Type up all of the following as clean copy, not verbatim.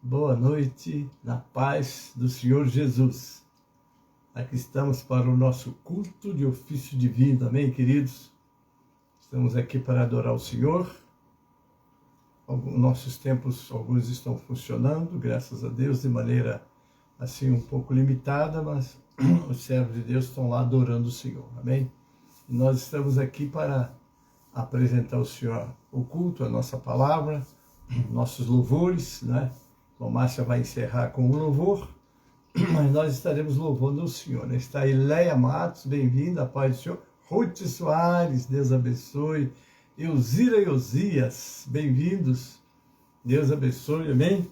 Boa noite, na paz do Senhor Jesus. Aqui estamos para o nosso culto de ofício divino, amém, queridos? Estamos aqui para adorar o Senhor. Nossos tempos, alguns estão funcionando, graças a Deus, de maneira assim um pouco limitada, mas os servos de Deus estão lá adorando o Senhor, amém? E nós estamos aqui para apresentar ao Senhor o culto, a nossa palavra, nossos louvores, né? A Márcia vai encerrar com um louvor, mas nós estaremos louvando o Senhor, né? Está aí Leia Matos, bem-vinda, a paz do Senhor. Ruth Soares, Deus abençoe. Elzira e Osias, bem-vindos, Deus abençoe, amém?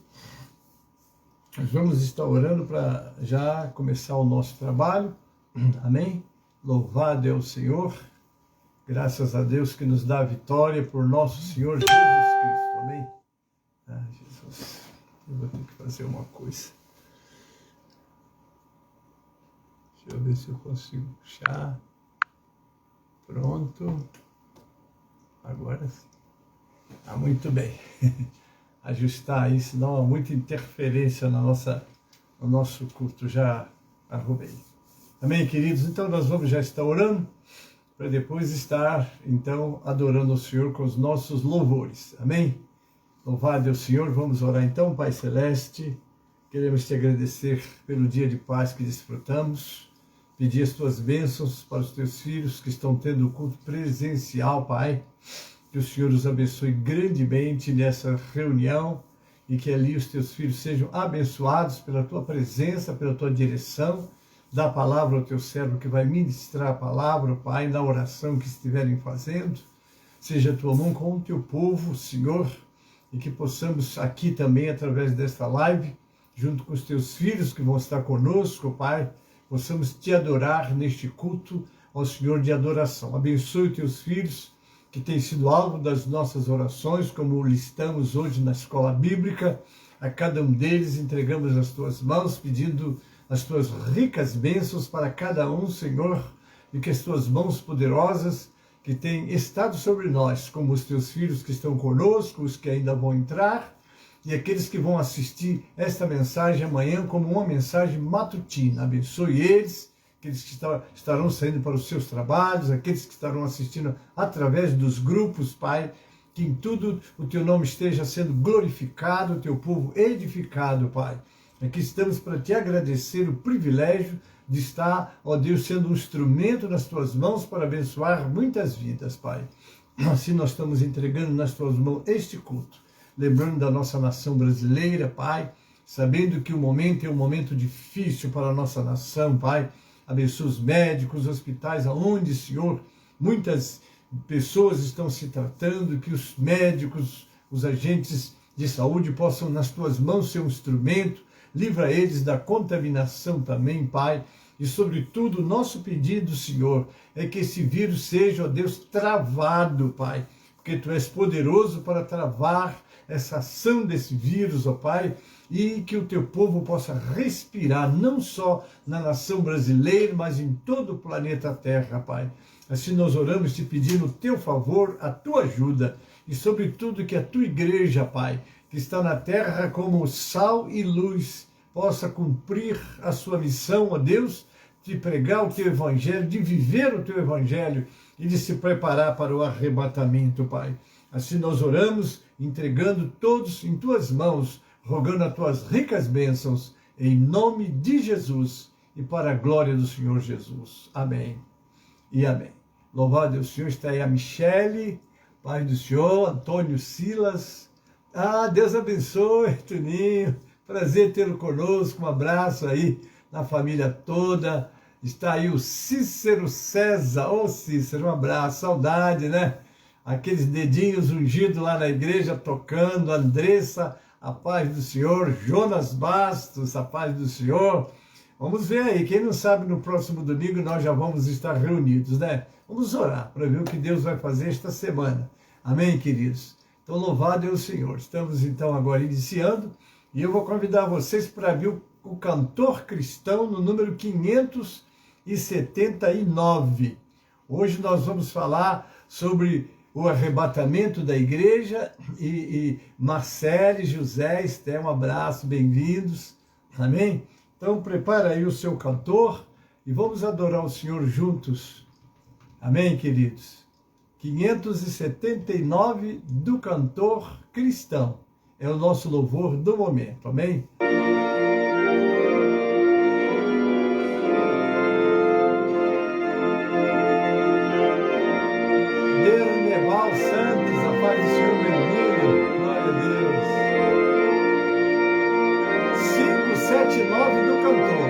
Nós vamos estar orando para já começar o nosso trabalho, amém? Louvado é o Senhor, graças a Deus que nos dá a vitória por nosso Senhor Jesus Cristo, amém? Ah, Jesus, eu vou ter que fazer uma coisa. Deixa eu ver se eu consigo puxar. Pronto. Agora sim. Ah, muito bem. Ajustar aí, senão há muita interferência no nosso culto. Já arrumei. Amém, queridos? Então nós vamos já estar orando, para depois estar, então, adorando o Senhor com os nossos louvores. Amém? Louvado é o Senhor. Vamos orar então, Pai Celeste. Queremos te agradecer pelo dia de paz que desfrutamos. Pedir as tuas bênçãos para os teus filhos que estão tendo o culto presencial, Pai. Que o Senhor os abençoe grandemente nessa reunião e que ali os teus filhos sejam abençoados pela tua presença, pela tua direção. Dá a palavra ao teu servo que vai ministrar a palavra, Pai, na oração que estiverem fazendo. Seja a tua mão com o teu povo, Senhor, e que possamos aqui também, através desta live, junto com os teus filhos que vão estar conosco, Pai, possamos te adorar neste culto ao Senhor de adoração. Abençoe os teus filhos que têm sido alvo das nossas orações, como listamos hoje na escola bíblica. A cada um deles entregamos nas tuas mãos, pedindo as tuas ricas bênçãos para cada um, Senhor, e que as tuas mãos poderosas que têm estado sobre nós, como os teus filhos que estão conosco, os que ainda vão entrar, e aqueles que vão assistir esta mensagem amanhã como uma mensagem matutina. Abençoe eles, aqueles que estarão saindo para os seus trabalhos, aqueles que estarão assistindo através dos grupos, Pai, que em tudo o teu nome esteja sendo glorificado, o teu povo edificado, Pai. Aqui estamos para te agradecer o privilégio de estar, ó Deus, sendo um instrumento nas tuas mãos para abençoar muitas vidas, Pai. Assim nós estamos entregando nas tuas mãos este culto. Lembrando da nossa nação brasileira, Pai, sabendo que o momento é um momento difícil para a nossa nação, Pai. Abençoa os médicos, os hospitais, aonde, Senhor, muitas pessoas estão se tratando, que os médicos, os agentes de saúde possam, nas tuas mãos, ser um instrumento. Livra eles da contaminação também, Pai. E, sobretudo, o nosso pedido, Senhor, é que esse vírus seja, ó Deus, travado, Pai, porque Tu és poderoso para travar essa ação desse vírus, ó Pai, e que o Teu povo possa respirar, não só na nação brasileira, mas em todo o planeta Terra, Pai. Assim nós oramos te pedindo o Teu favor, a Tua ajuda, e sobretudo que a Tua igreja, Pai, que está na terra como sal e luz, possa cumprir a sua missão, ó Deus, de pregar o Teu Evangelho, de viver o Teu Evangelho e de se preparar para o arrebatamento, Pai. Assim nós oramos, entregando todos em Tuas mãos, rogando as Tuas ricas bênçãos, em nome de Jesus e para a glória do Senhor Jesus. Amém e amém. Louvado é o Senhor. Está aí a Michele, Pai do Senhor, Antônio Silas. Ah, Deus abençoe, Tuninho. Prazer tê-lo conosco. Um abraço aí na família toda. Está aí o Cícero César. Ô Cícero, um abraço. Saudade, né? Aqueles dedinhos ungidos lá na igreja tocando. Andressa, a paz do Senhor. Jonas Bastos, a paz do Senhor. Vamos ver aí. Quem não sabe, no próximo domingo nós já vamos estar reunidos, né? Vamos orar para ver o que Deus vai fazer esta semana. Amém, queridos? Então, louvado é o Senhor. Estamos, então, agora iniciando. E eu vou convidar vocês para ver o Cantor Cristão no número 579. Hoje nós vamos falar sobre o arrebatamento da igreja, e Marcele, José, Esté, um abraço, bem-vindos, amém? Então prepara aí o seu cantor e vamos adorar o Senhor juntos, amém, queridos? 579 do cantor cristão, é o nosso louvor do momento, amém? Santos, a paz do Senhor, bem-vindo, glória a Deus. 579 do cantor.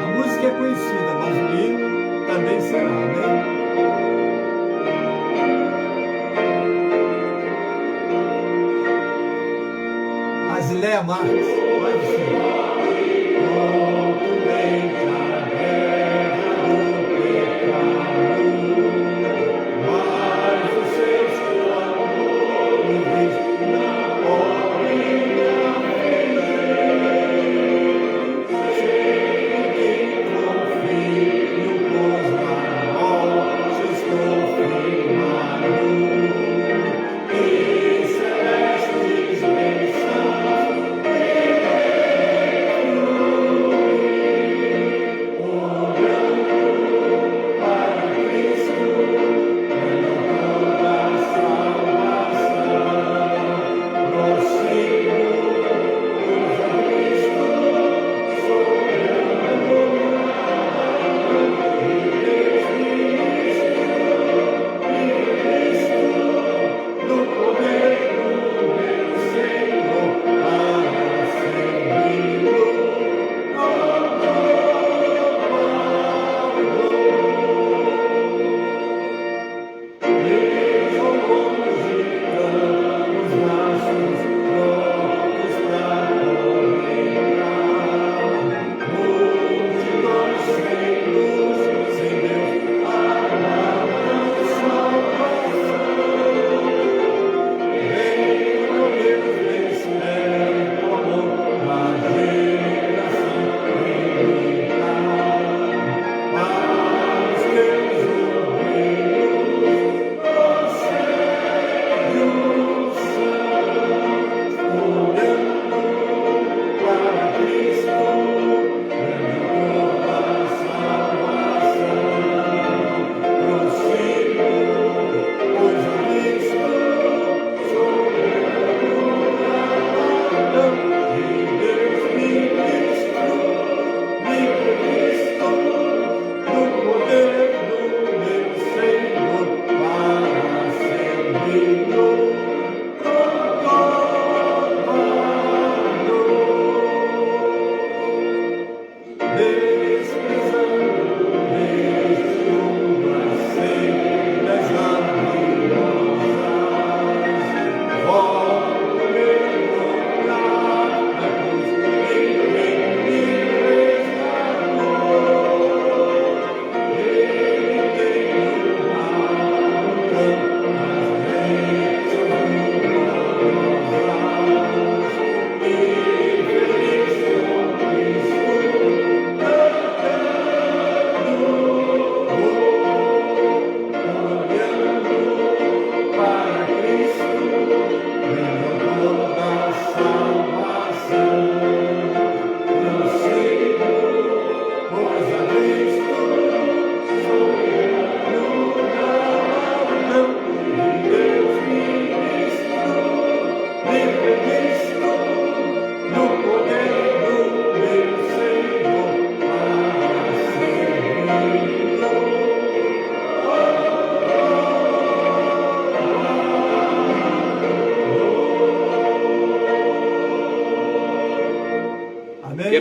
A música é conhecida, mas o hino também será, amém? Asileia Marques, pode ser.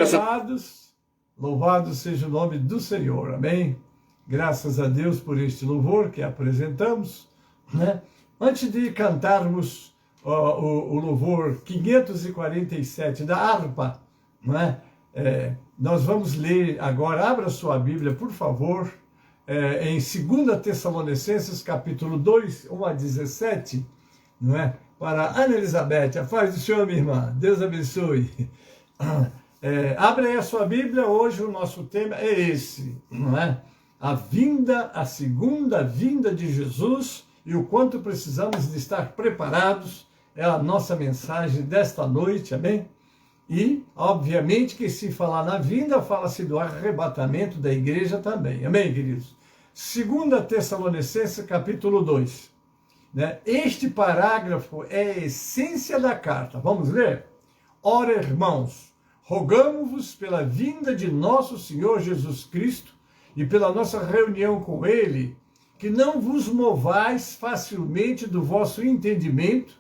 Amados, louvado seja o nome do Senhor, amém? Graças a Deus por este louvor que apresentamos, né? Antes de cantarmos o louvor 547 da harpa, né? Nós vamos ler agora, abra sua Bíblia, por favor, em 2 Tessalonicenses, capítulo 2, 1 a 17, não é? Para Ana Elizabeth, a paz do Senhor, minha irmã, Deus abençoe. Abre aí a sua Bíblia, hoje o nosso tema é esse, não é? A segunda vinda de Jesus e o quanto precisamos de estar preparados. É a nossa mensagem desta noite, amém? E, obviamente, que se falar na vinda, fala-se do arrebatamento da igreja também, amém, queridos? 2 Tessalonicenses, capítulo 2. Né? Este parágrafo é a essência da carta. Vamos ler? Ora, irmãos, rogamo-vos pela vinda de nosso Senhor Jesus Cristo e pela nossa reunião com Ele, que não vos movais facilmente do vosso entendimento,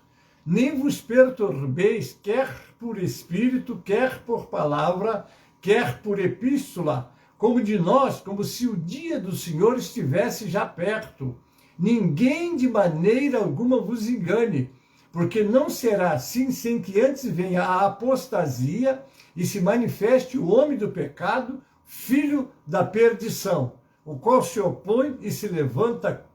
nem vos perturbeis, quer por espírito, quer por palavra, quer por epístola, como de nós, como se o dia do Senhor estivesse já perto. Ninguém de maneira alguma vos engane, porque não será assim sem que antes venha a apostasia e se manifeste o homem do pecado, filho da perdição, o qual se opõe e se levanta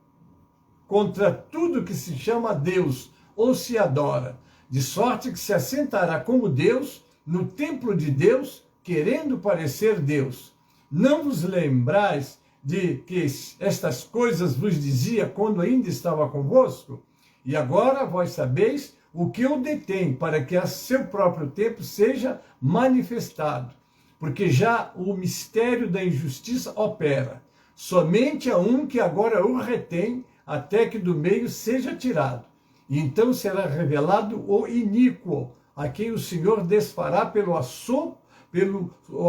contra tudo que se chama Deus ou se adora, de sorte que se assentará como Deus no templo de Deus, querendo parecer Deus. Não vos lembrais de que estas coisas vos dizia quando ainda estava convosco? E agora vós sabeis o que eu detenho, para que a seu próprio tempo seja manifestado. Porque já o mistério da injustiça opera. Somente a um que agora o retém, até que do meio seja tirado. E então será revelado o iníquo, a quem o Senhor desfará pelo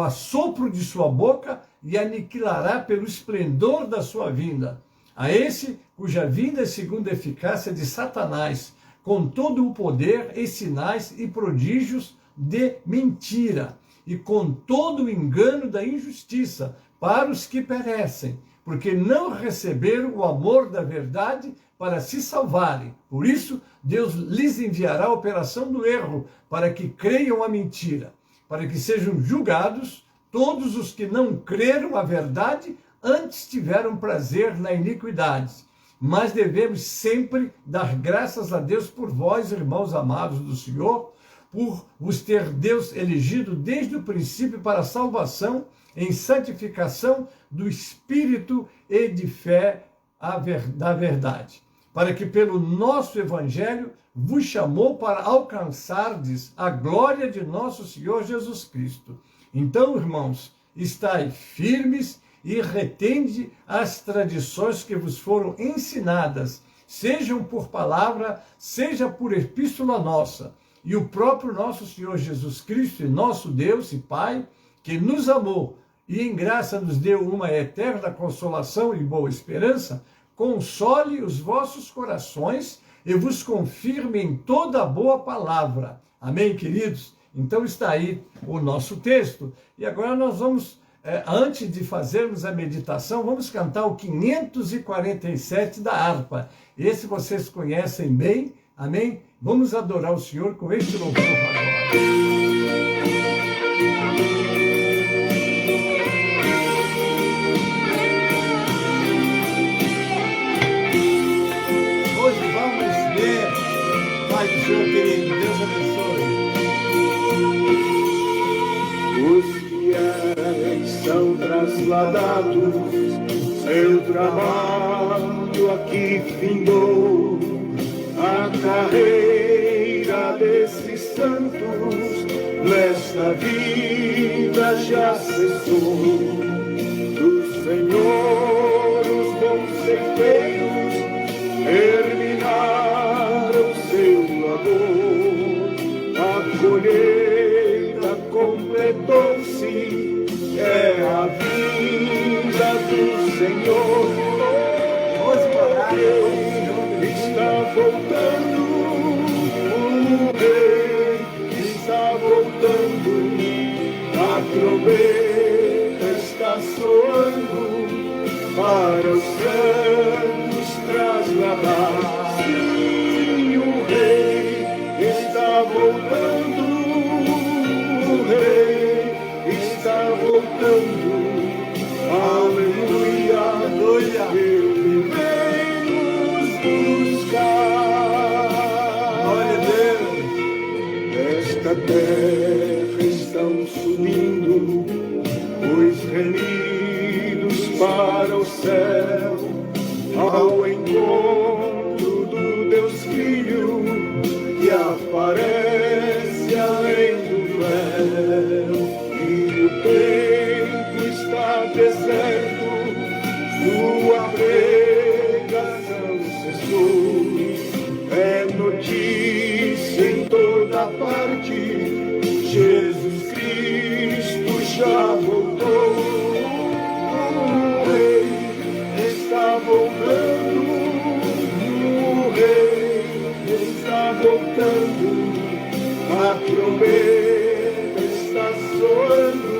assopro de sua boca e aniquilará pelo esplendor da sua vinda. A esse cuja vinda é segundo a eficácia de Satanás, com todo o poder e sinais e prodígios de mentira, e com todo o engano da injustiça para os que perecem, porque não receberam o amor da verdade para se salvarem. Por isso, Deus lhes enviará a operação do erro, para que creiam a mentira, para que sejam julgados todos os que não creram a verdade, antes tiveram prazer na iniquidade. Mas devemos sempre dar graças a Deus por vós, irmãos amados do Senhor, por vos ter Deus elegido desde o princípio para a salvação, em santificação do Espírito e de fé da verdade, para que pelo nosso Evangelho vos chamou para alcançardes a glória de nosso Senhor Jesus Cristo. Então, irmãos, estai firmes e retende as tradições que vos foram ensinadas, sejam por palavra, seja por epístola nossa. E o próprio nosso Senhor Jesus Cristo, e nosso Deus e Pai, que nos amou e em graça nos deu uma eterna consolação e boa esperança, console os vossos corações e vos confirme em toda a boa palavra. Amém, queridos? Então está aí o nosso texto. E agora nós vamos, antes de fazermos a meditação, vamos cantar o 547 da harpa. Esse vocês conhecem bem, amém? Vamos adorar o Senhor com este louvor agora. Pai do Senhor querido, Deus abençoe. Os fiéis são trasladados, seu trabalho aqui findou, a carreira desses santos nesta vida já cessou. Do Senhor os bons ceifeiros terminaram seu labor, a colheita completou-se, é a vinda do Senhor. Está voltando, o Rei está voltando, a trombeta está soando para os santos trasladar. Sim, o Rei está voltando, o Rei está voltando. Aleluia, aleluia. Ele vem nos buscar. Glória a Deus. Desta terra estão subindo os remidos para o céu. trombeta está soando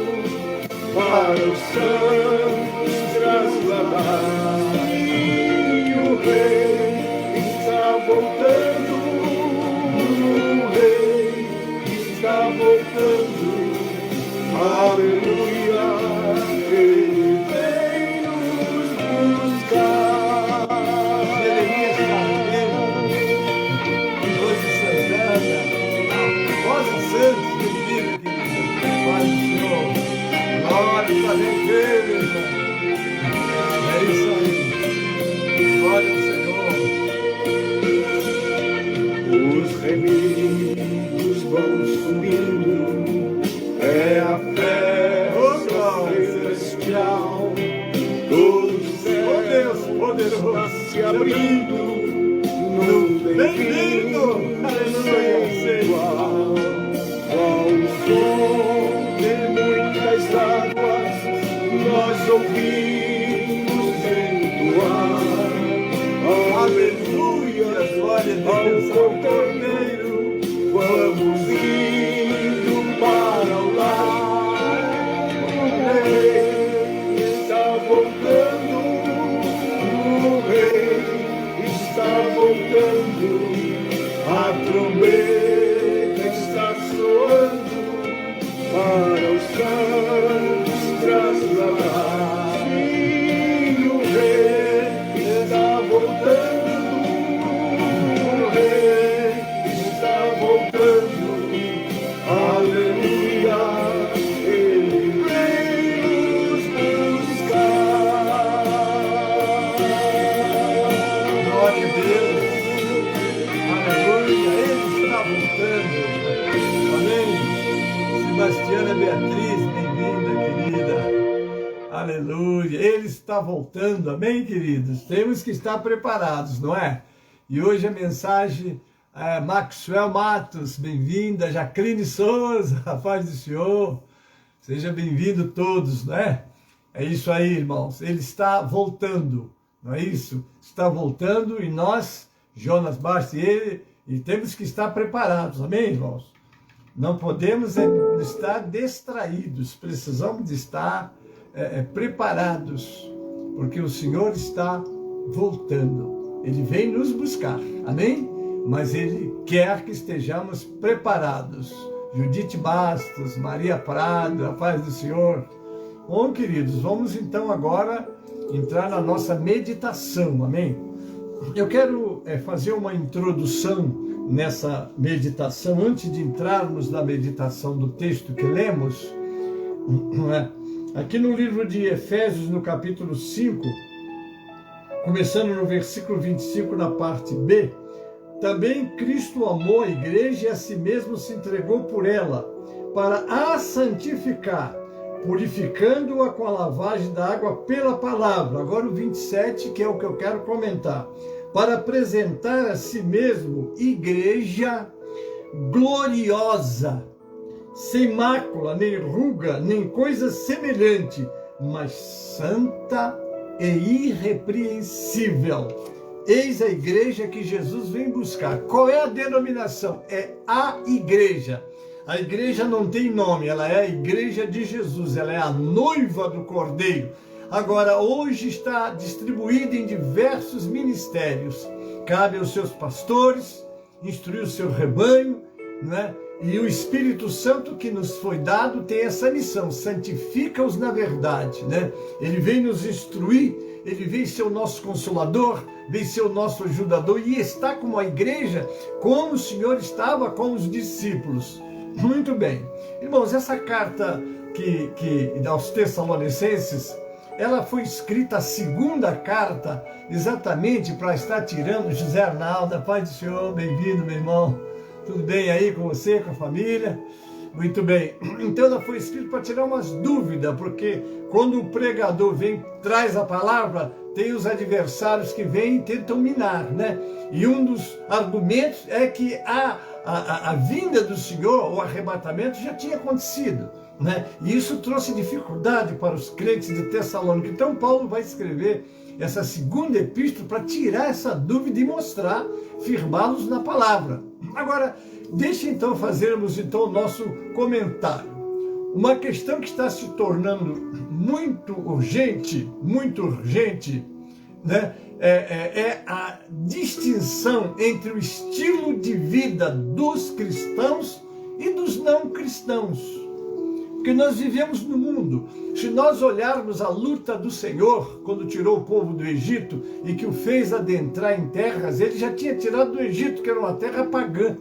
para os santos trasladar. E o rei está voltando, o rei está voltando. Aleluia, ele vem nos buscar. Jeremias Carneiro, hoje Santana, Rosa Santos, bem-vindo, querida. Paz do Senhor. Glória para Deus, irmão. É isso aí. Glória ao Senhor. Os remigos vão subindo, é a festa celestial. Todo o céu está se abrindo, não tem Bem-vindo. Aleluia. igual. Ao som de muitas águas, nós ouvimos entoar. Aleluia. Glória a Ao Deus. Cordeiro, vamos indo para o lar. O rei está voltando, o rei está voltando. A trombeta está soando para os santos trasladar. Sim, o rei está voltando, o rei está voltando. Aleluia, ele vem nos buscar. Glória a Deus. Aleluia. Ele está voltando. Amém. Sebastiana Beatriz, bem-vinda, querida. Aleluia. Ele está voltando. Amém, queridos? Temos que estar preparados, não é? E hoje a mensagem Maxwell Matos, bem-vinda. Jacqueline Souza, a paz do Senhor. Seja bem-vindo todos, não é? É isso aí, irmãos. Ele está voltando, não é isso? Está voltando e nós, Jonas Bastos e ele, e temos que estar preparados, amém, irmãos? Não podemos estar distraídos, precisamos de estar preparados, porque o Senhor está voltando. Ele vem nos buscar, amém? Mas Ele quer que estejamos preparados. Judite Bastos, Maria Prado, a paz do Senhor. Bom, queridos, vamos então agora entrar na nossa meditação, amém? Eu quero fazer uma introdução nessa meditação, antes de entrarmos na meditação do texto que lemos. Aqui no livro de Efésios, no capítulo 5, começando no versículo 25, na parte B, também Cristo amou a igreja e a si mesmo se entregou por ela, para a santificar, purificando-a com a lavagem da água pela palavra. Agora o 27, que é o que eu quero comentar. Para apresentar a si mesmo igreja gloriosa, sem mácula, nem ruga, nem coisa semelhante, mas santa e irrepreensível. Eis a igreja que Jesus vem buscar. Qual é a denominação? É a igreja. A igreja não tem nome, ela é a igreja de Jesus, ela é a noiva do Cordeiro. Agora, hoje está distribuída em diversos ministérios. Cabe aos seus pastores instruir o seu rebanho, né? E o Espírito Santo que nos foi dado tem essa missão, santifica-os na verdade, né? Ele vem nos instruir, ele vem ser o nosso consolador, vem ser o nosso ajudador e está como a igreja, como o Senhor estava com os discípulos. Muito bem. Irmãos, essa carta que aos Tessalonicenses, ela foi escrita, a segunda carta, exatamente para estar tirando. José Arnaldo, a paz do Senhor, bem-vindo, meu irmão. Tudo bem aí com você, com a família? Muito bem. Então ela foi escrita para tirar umas dúvidas, porque quando o pregador vem, traz a palavra, tem os adversários que vêm e tentam minar, né? E um dos argumentos é que a vinda do Senhor, o arrebatamento, já tinha acontecido, né? E isso trouxe dificuldade para os crentes de Tessalônica. Então Paulo vai escrever essa segunda epístola para tirar essa dúvida e mostrar, firmá-los na palavra. Agora, Deixa então fazermos então o nosso comentário. Uma questão que está se tornando muito urgente, né? É a distinção entre o estilo de vida dos cristãos e dos não cristãos. Porque nós vivemos no mundo. Se nós olharmos a luta do Senhor, quando tirou o povo do Egito e que o fez adentrar em terras, ele já tinha tirado do Egito, que era uma terra pagã.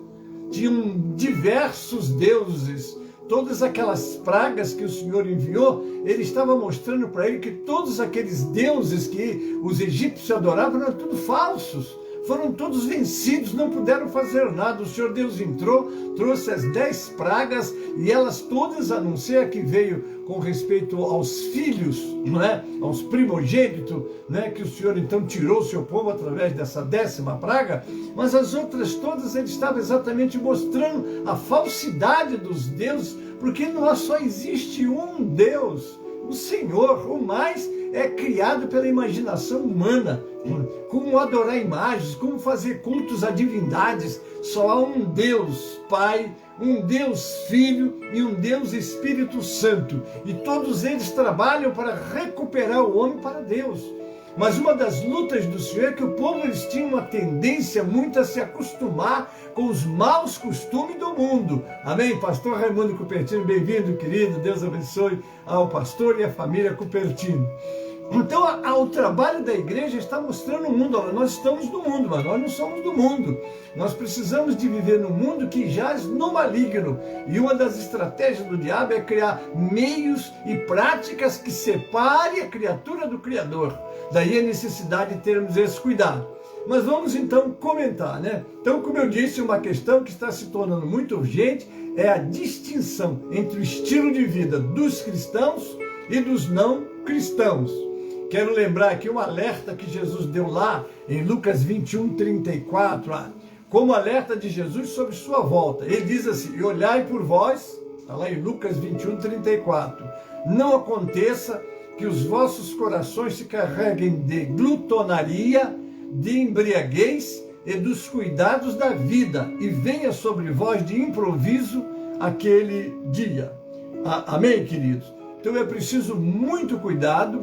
Tinham diversos deuses, todas aquelas pragas que o Senhor enviou, ele estava mostrando para ele que todos aqueles deuses que os egípcios adoravam eram tudo falsos. Foram todos vencidos, não puderam fazer nada. O Senhor Deus entrou, trouxe as 10 pragas e elas todas anunciam que veio com respeito aos filhos, não é? Aos primogênitos, né? Que o Senhor então tirou o seu povo através dessa 10ª praga, mas as outras todas ele estava exatamente mostrando a falsidade dos deuses, porque só existe um Deus, o Senhor. O mais é criado pela imaginação humana. Como adorar imagens, como fazer cultos a divindades. Só há um Deus Pai, um Deus Filho e um Deus Espírito Santo. E todos eles trabalham para recuperar o homem para Deus. Mas uma das lutas do Senhor é que o povo eles tinham uma tendência muito a se acostumar com os maus costumes do mundo. Amém? Pastor Raimundo Cupertino, bem-vindo, querido. Deus abençoe ao pastor e à família Cupertino. Então, o trabalho da igreja está mostrando o mundo. Nós estamos no mundo, mas nós não somos do mundo. Nós precisamos de viver num mundo que jaz no maligno. E uma das estratégias do diabo é criar meios e práticas que separem a criatura do Criador. Daí a necessidade de termos esse cuidado. Mas vamos então comentar, né? Então, como eu disse, uma questão que está se tornando muito urgente é a distinção entre o estilo de vida dos cristãos e dos não cristãos. Quero lembrar aqui um alerta que Jesus deu lá em Lucas 21:34, como alerta de Jesus sobre sua volta. Ele diz assim: e olhai por vós, está lá em Lucas 21:34, não aconteça que os vossos corações se carreguem de glutonaria, de embriaguez e dos cuidados da vida, e venha sobre vós de improviso aquele dia. Amém, queridos? Então é preciso muito cuidado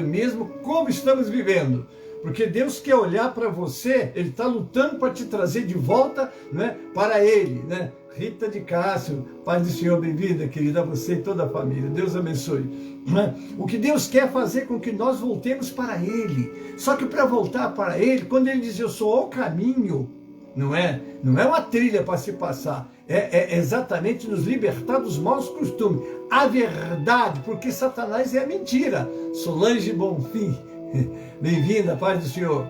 mesmo como estamos vivendo. Porque Deus quer olhar para você, Ele está lutando para te trazer de volta, né, para Ele, né? Rita de Cássio, paz do Senhor, bem-vinda, querida, a você e toda a família, Deus abençoe. O que Deus quer fazer com que nós voltemos para Ele. Só que para voltar para Ele, quando Ele diz, eu sou o caminho, não é uma trilha para se passar, é exatamente nos libertar dos maus costumes, a verdade, porque Satanás é a mentira. Solange Bonfim, bem-vinda, paz do Senhor.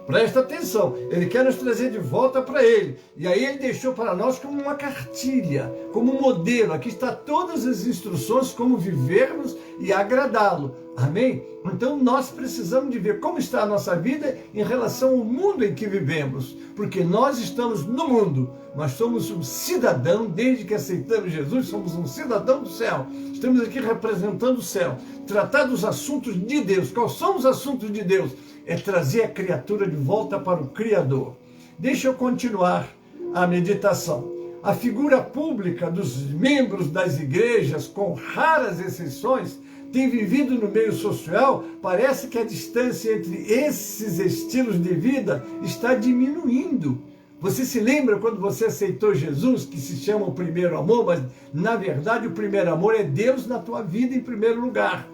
Presta atenção, Ele quer nos trazer de volta para Ele. E aí Ele deixou para nós como uma cartilha, como um modelo. Aqui está todas as instruções como vivermos e agradá-lo. Amém? Então nós precisamos de ver como está a nossa vida em relação ao mundo em que vivemos. Porque nós estamos no mundo, mas somos um cidadão, desde que aceitamos Jesus, somos um cidadão do céu. Estamos aqui representando o céu. Tratar dos assuntos de Deus. Quais são os assuntos de Deus? É trazer a criatura de volta para o Criador. Deixa eu continuar a meditação. A figura pública dos membros das igrejas, com raras exceções, tem vivido no meio social. Parece que a distância entre esses estilos de vida está diminuindo. Você se lembra quando você aceitou Jesus, que se chama o primeiro amor, mas na verdade o primeiro amor é Deus na tua vida em primeiro lugar.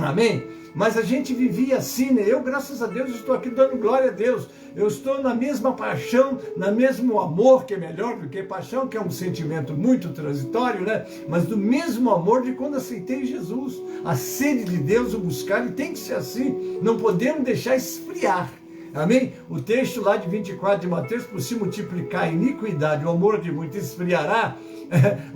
Amém? Mas a gente vivia assim, né? Eu, graças a Deus, estou aqui dando glória a Deus. Eu estou na mesma paixão, no mesmo amor, que é melhor do que paixão, que é um sentimento muito transitório, né? Mas do mesmo amor de quando aceitei Jesus. A sede de Deus, o buscar, e tem que ser assim. Não podemos deixar esfriar. Amém? O texto lá de 24 de Mateus, por se multiplicar a iniquidade, o amor de muitos esfriará.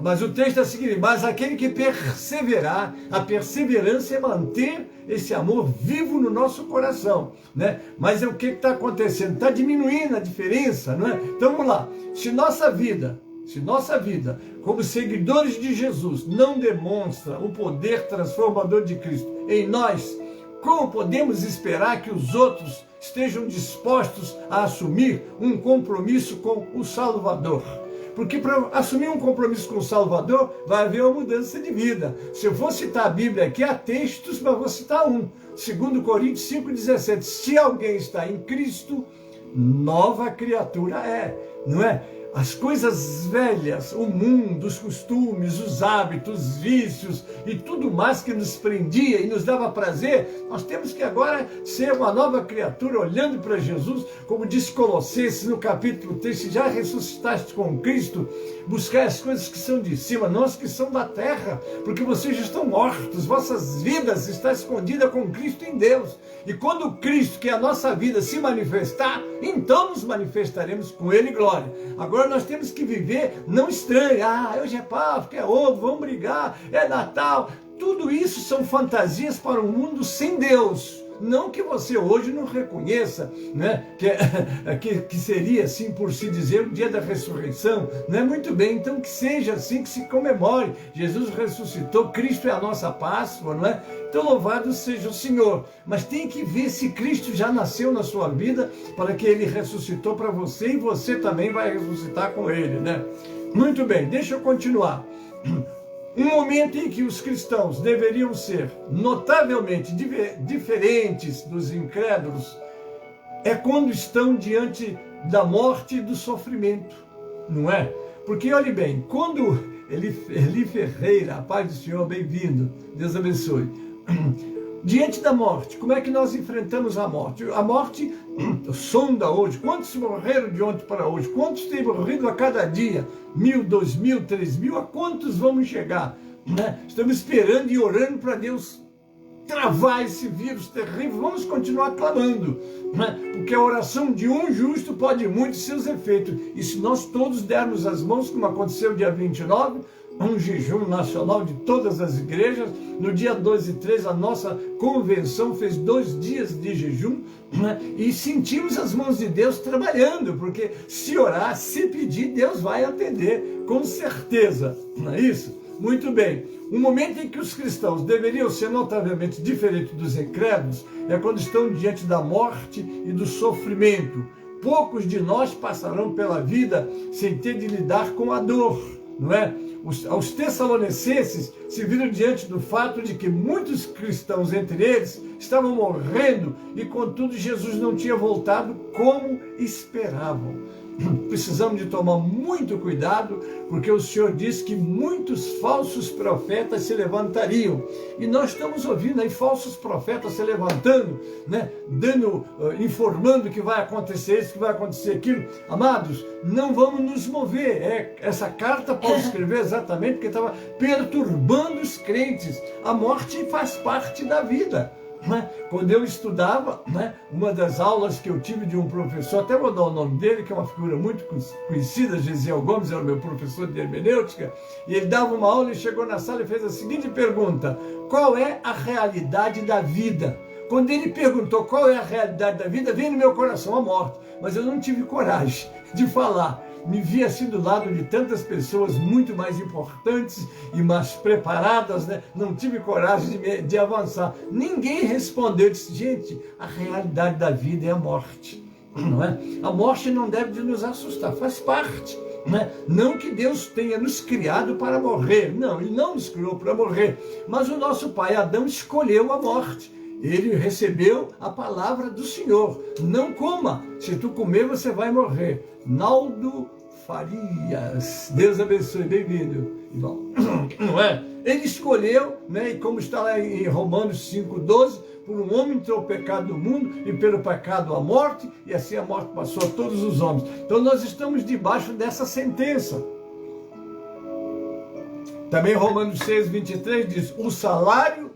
Mas o texto é o seguinte: mas aquele que perseverar, a perseverança é manter esse amor vivo no nosso coração, né? Mas o que está acontecendo? Está diminuindo a diferença, não é? Então vamos lá, se nossa vida, como seguidores de Jesus, não demonstra o poder transformador de Cristo em nós, como podemos esperar que os outros estejam dispostos a assumir um compromisso com o Salvador? Porque para assumir um compromisso com o Salvador, vai haver uma mudança de vida. Se eu for citar a Bíblia aqui, há textos, mas vou citar um. 2 Coríntios 5,17. Se alguém está em Cristo, nova criatura é, não é? As coisas velhas, o mundo, os costumes, os hábitos, os vícios e tudo mais que nos prendia e nos dava prazer, nós temos que agora ser uma nova criatura, olhando para Jesus, como diz Colossenses no capítulo 3, se já ressuscitaste com Cristo, buscar as coisas que são de cima, não as que são da terra, porque vocês já estão mortos, vossas vidas estão escondidas com Cristo em Deus. E quando Cristo, que é a nossa vida, se manifestar, então nos manifestaremos com Ele em glória. Agora nós temos que viver não estranho. Hoje é Páscoa, é ovo, vamos brigar, é Natal. Tudo isso são fantasias para um mundo sem Deus. Não que você hoje não reconheça, né, que seria assim, por se dizer, o dia da ressurreição, não é? Muito bem, então que seja assim, que se comemore. Jesus ressuscitou, Cristo é a nossa Páscoa, não é? Então louvado seja o Senhor. Mas tem que ver se Cristo já nasceu na sua vida, para que Ele ressuscitou para você e você também vai ressuscitar com Ele, né? Muito bem, deixa eu continuar. Um momento em que os cristãos deveriam ser notavelmente diferentes dos incrédulos é quando estão diante da morte e do sofrimento, não é? Porque, olhe bem, quando Eli Ferreira, a paz do Senhor, bem-vindo, Deus abençoe. Diante da morte, como é que nós enfrentamos a morte? A morte sonda hoje. Quantos morreram de ontem para hoje? Quantos têm morrido a cada dia? 1.000, 2.000, 3.000? A quantos vamos chegar? Né? Estamos esperando e orando para Deus travar esse vírus terrível. Vamos continuar clamando, né? Porque a oração de um justo pode muito seus efeitos. E se nós todos dermos as mãos, como aconteceu dia 29, um jejum nacional de todas as igrejas, no dia 2 e 3 a nossa convenção fez 2 dias de jejum, né? E sentimos as mãos de Deus trabalhando, porque se orar, se pedir, Deus vai atender, com certeza, não é isso? Muito bem, o momento em que os cristãos deveriam ser notavelmente diferentes dos incrédulos é quando estão diante da morte e do sofrimento. Poucos de nós passarão pela vida sem ter de lidar com a dor, não é? Os Tessalonicenses se viram diante do fato de que muitos cristãos, entre eles, estavam morrendo e, contudo, Jesus não tinha voltado como esperavam. Precisamos de tomar muito cuidado, porque o Senhor diz que muitos falsos profetas se levantariam. E nós estamos ouvindo aí falsos profetas se levantando, né? Informando que vai acontecer isso, que vai acontecer aquilo. Amados, não vamos nos mover. Essa carta Paulo escreveu exatamente porque estava perturbando os crentes. A morte faz parte da vida. Quando eu estudava, uma das aulas que eu tive de um professor, até vou dar o nome dele, que é uma figura muito conhecida, Gesiel Gomes, era o meu professor de hermenêutica, e ele dava uma aula e chegou na sala e fez a seguinte pergunta: qual é a realidade da vida? Quando ele perguntou qual é a realidade da vida, veio no meu coração a morte, mas eu não tive coragem de falar. Me vi assim do lado de tantas pessoas muito mais importantes e mais preparadas, né? Não tive coragem de avançar. Ninguém respondeu, disse: gente, a realidade da vida é a morte, não é? A morte não deve nos assustar, faz parte. Não que Deus tenha nos criado para morrer, não, Ele não nos criou para morrer, mas o nosso pai Adão escolheu a morte. Ele recebeu a palavra do Senhor: não coma, se tu comer você vai morrer. Naldo Farias, Deus abençoe, bem-vindo, irmão. Não é? Ele escolheu, né? E como está lá em Romanos 5,12, por um homem entrou o pecado no mundo e pelo pecado a morte, e assim a morte passou a todos os homens. Então nós estamos debaixo dessa sentença. Também Romanos 6,23 diz: o salário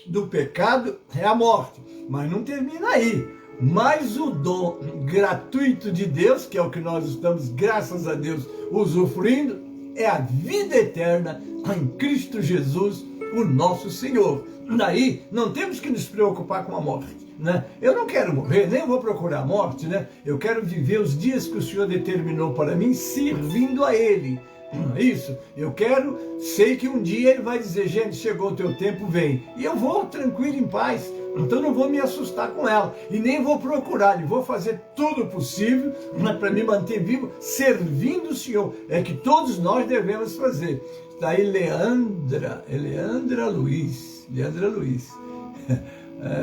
do pecado é a morte. Mas não termina aí. Mas o dom gratuito de Deus, que é o que nós estamos, graças a Deus, usufruindo, é a vida eterna em Cristo Jesus, o nosso Senhor. Daí não temos que nos preocupar com a morte, né? Eu não quero morrer, nem vou procurar a morte, né? Eu quero viver os dias que o Senhor determinou para mim, servindo a Ele. Não é isso? Eu sei que um dia Ele vai dizer: gente, chegou o teu tempo, vem. E eu vou tranquilo, em paz. Então não vou me assustar com ela e nem vou procurar, e vou fazer tudo possível para me manter vivo, servindo o Senhor. É que todos nós devemos fazer. Está aí Leandra Luiz.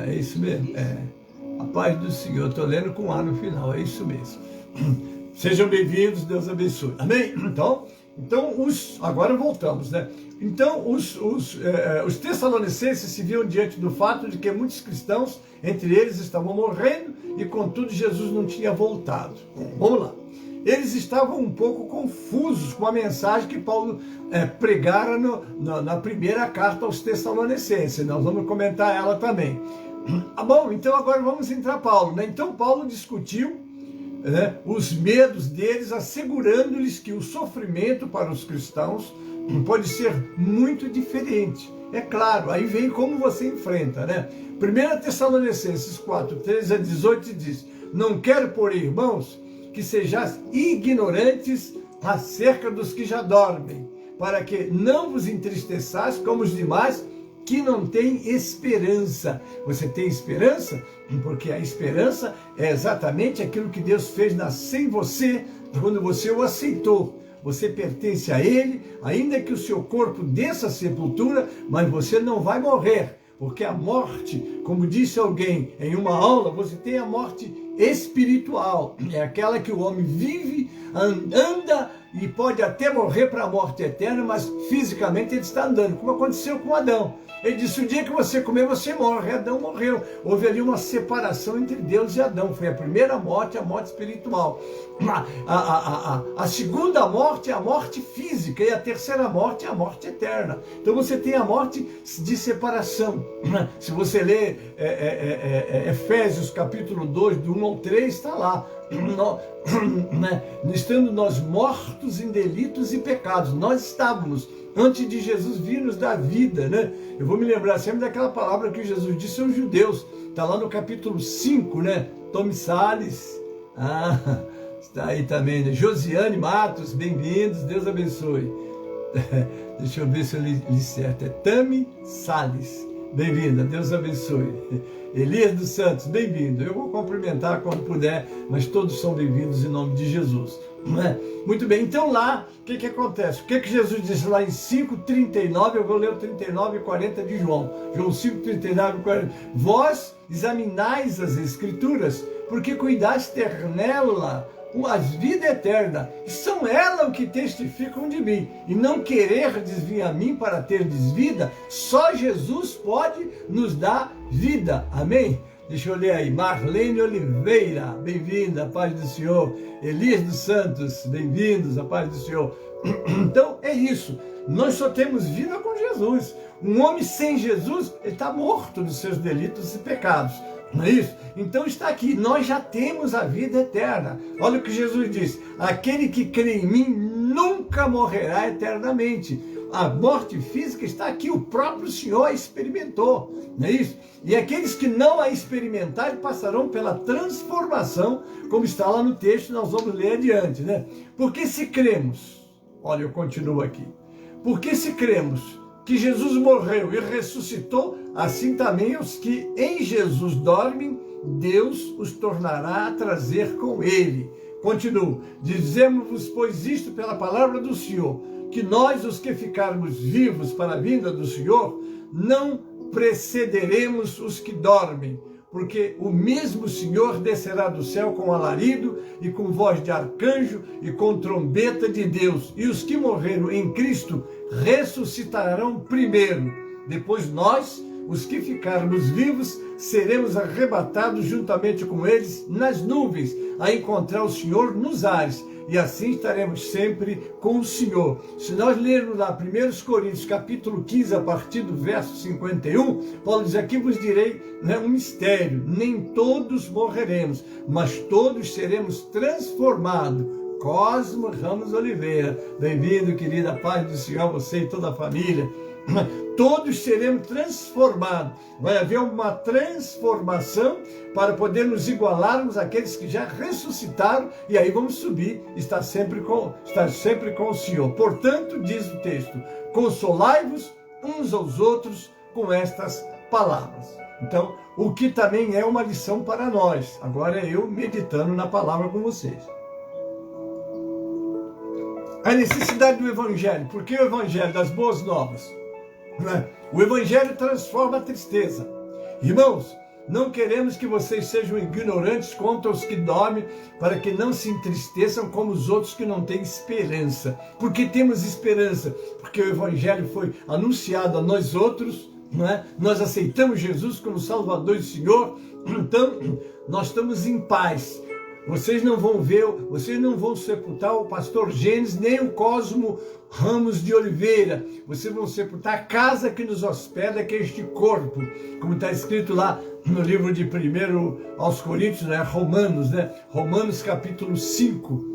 É isso mesmo. A paz do Senhor. Estou lendo com A no final, é isso mesmo. Sejam bem-vindos, Deus abençoe. Amém? Então agora voltamos, né? Então, os Tessalonicenses se viam diante do fato de que muitos cristãos, entre eles, estavam morrendo e, contudo, Jesus não tinha voltado. Vamos lá. Eles estavam um pouco confusos com a mensagem que Paulo pregara na primeira carta aos Tessalonicenses. Nós vamos comentar ela também. Bom, então agora vamos entrar Paulo, né? Então, Paulo discutiu os medos deles, assegurando-lhes que o sofrimento para os cristãos pode ser muito diferente. É claro, aí vem como você enfrenta, né? 1 Tessalonicenses 4, 13 a 18 diz: não quero, porém, irmãos, que sejais ignorantes acerca dos que já dormem, para que não vos entristeçais como os demais que não têm esperança. Você tem esperança? Porque a esperança é exatamente aquilo que Deus fez nascer em você quando você o aceitou. Você pertence a Ele, ainda que o seu corpo desça à sepultura, mas você não vai morrer. Porque a morte, como disse alguém em uma aula, você tem a morte espiritual. É aquela que o homem vive, anda e pode até morrer para a morte eterna, mas fisicamente ele está andando, como aconteceu com Adão. Ele disse: o dia que você comer, você morre. Adão morreu. Houve ali uma separação entre Deus e Adão. Foi a primeira morte, a morte espiritual. A segunda morte é a morte física, e a terceira morte é a morte eterna. Então você tem a morte de separação. Se você ler Efésios capítulo 2, do 1 ao 3, está lá. Estando nós mortos em delitos e pecados, nós estávamos antes de Jesus vir nos dar vida, né? Eu vou me lembrar sempre daquela palavra que Jesus disse aos judeus, está lá no capítulo 5, né? Tome Salles, está aí também, né? Josiane Matos, bem-vindos, Deus abençoe. Deixa eu ver se eu li certo, é Tami Salles, bem-vinda, Deus abençoe. Elias dos Santos, bem-vindo. Eu vou cumprimentar quando puder, mas todos são bem-vindos em nome de Jesus. Não é? Muito bem, então lá, o que acontece? O que Jesus disse lá em 5,39, eu vou ler o 39 e 40 de João. João 5, 39 e 40. Vós examinais as Escrituras, porque cuidais ter nela a vida eterna, e são elas o que testificam de mim, e não quererdes vir a mim para terdes vida, só Jesus pode nos dar vida, amém? Deixa eu ler aí, Marlene Oliveira, bem-vinda, a paz do Senhor. Elias dos Santos, bem-vindos, a paz do Senhor. Então é isso, nós só temos vida com Jesus. Um homem sem Jesus, ele está morto dos seus delitos e pecados. Não é isso? Então está aqui, nós já temos a vida eterna. Olha o que Jesus diz: aquele que crê em mim nunca morrerá eternamente. A morte física está aqui, o próprio Senhor a experimentou, não é isso? E aqueles que não a experimentarem passarão pela transformação, como está lá no texto, nós vamos ler adiante, né? Porque se cremos, olha, eu continuo aqui, porque se cremos que Jesus morreu e ressuscitou, assim também os que em Jesus dormem, Deus os tornará a trazer com ele. Continuo, dizemos-vos, pois isto pela palavra do Senhor, que nós, os que ficarmos vivos para a vinda do Senhor, não precederemos os que dormem, porque o mesmo Senhor descerá do céu com alarido e com voz de arcanjo e com trombeta de Deus, e os que morreram em Cristo ressuscitarão primeiro. Depois nós, os que ficarmos vivos, seremos arrebatados juntamente com eles nas nuvens, a encontrar o Senhor nos ares, e assim estaremos sempre com o Senhor. Se nós lermos lá 1 Coríntios capítulo 15, a partir do verso 51, Paulo diz: aqui vos direi, né, um mistério, nem todos morreremos, mas todos seremos transformados. Cosmo Ramos Oliveira, bem-vindo, querida, paz do Senhor, você e toda a família. Todos seremos transformados. Vai haver uma transformação para poder nos igualarmos àqueles que já ressuscitaram, e aí vamos subir, estar sempre com o Senhor. Portanto, diz o texto, consolai-vos uns aos outros com estas palavras. Então, o que também é uma lição para nós. Agora é eu meditando na palavra com vocês. A necessidade do Evangelho. Por que o Evangelho das boas novas? O Evangelho transforma a tristeza. Irmãos, não queremos que vocês sejam ignorantes contra os que dormem, para que não se entristeçam como os outros que não têm esperança. Porque temos esperança? Porque o Evangelho foi anunciado a nós outros, não é? Nós aceitamos Jesus como Salvador e Senhor, então nós estamos em paz. Vocês não vão ver, vocês não vão sepultar o pastor Gênesis, nem o Cosmo Ramos de Oliveira. Vocês vão sepultar a casa que nos hospeda, que é este corpo. Como está escrito lá no livro de 1 aos Coríntios, né? Romanos, né? Romanos capítulo 5.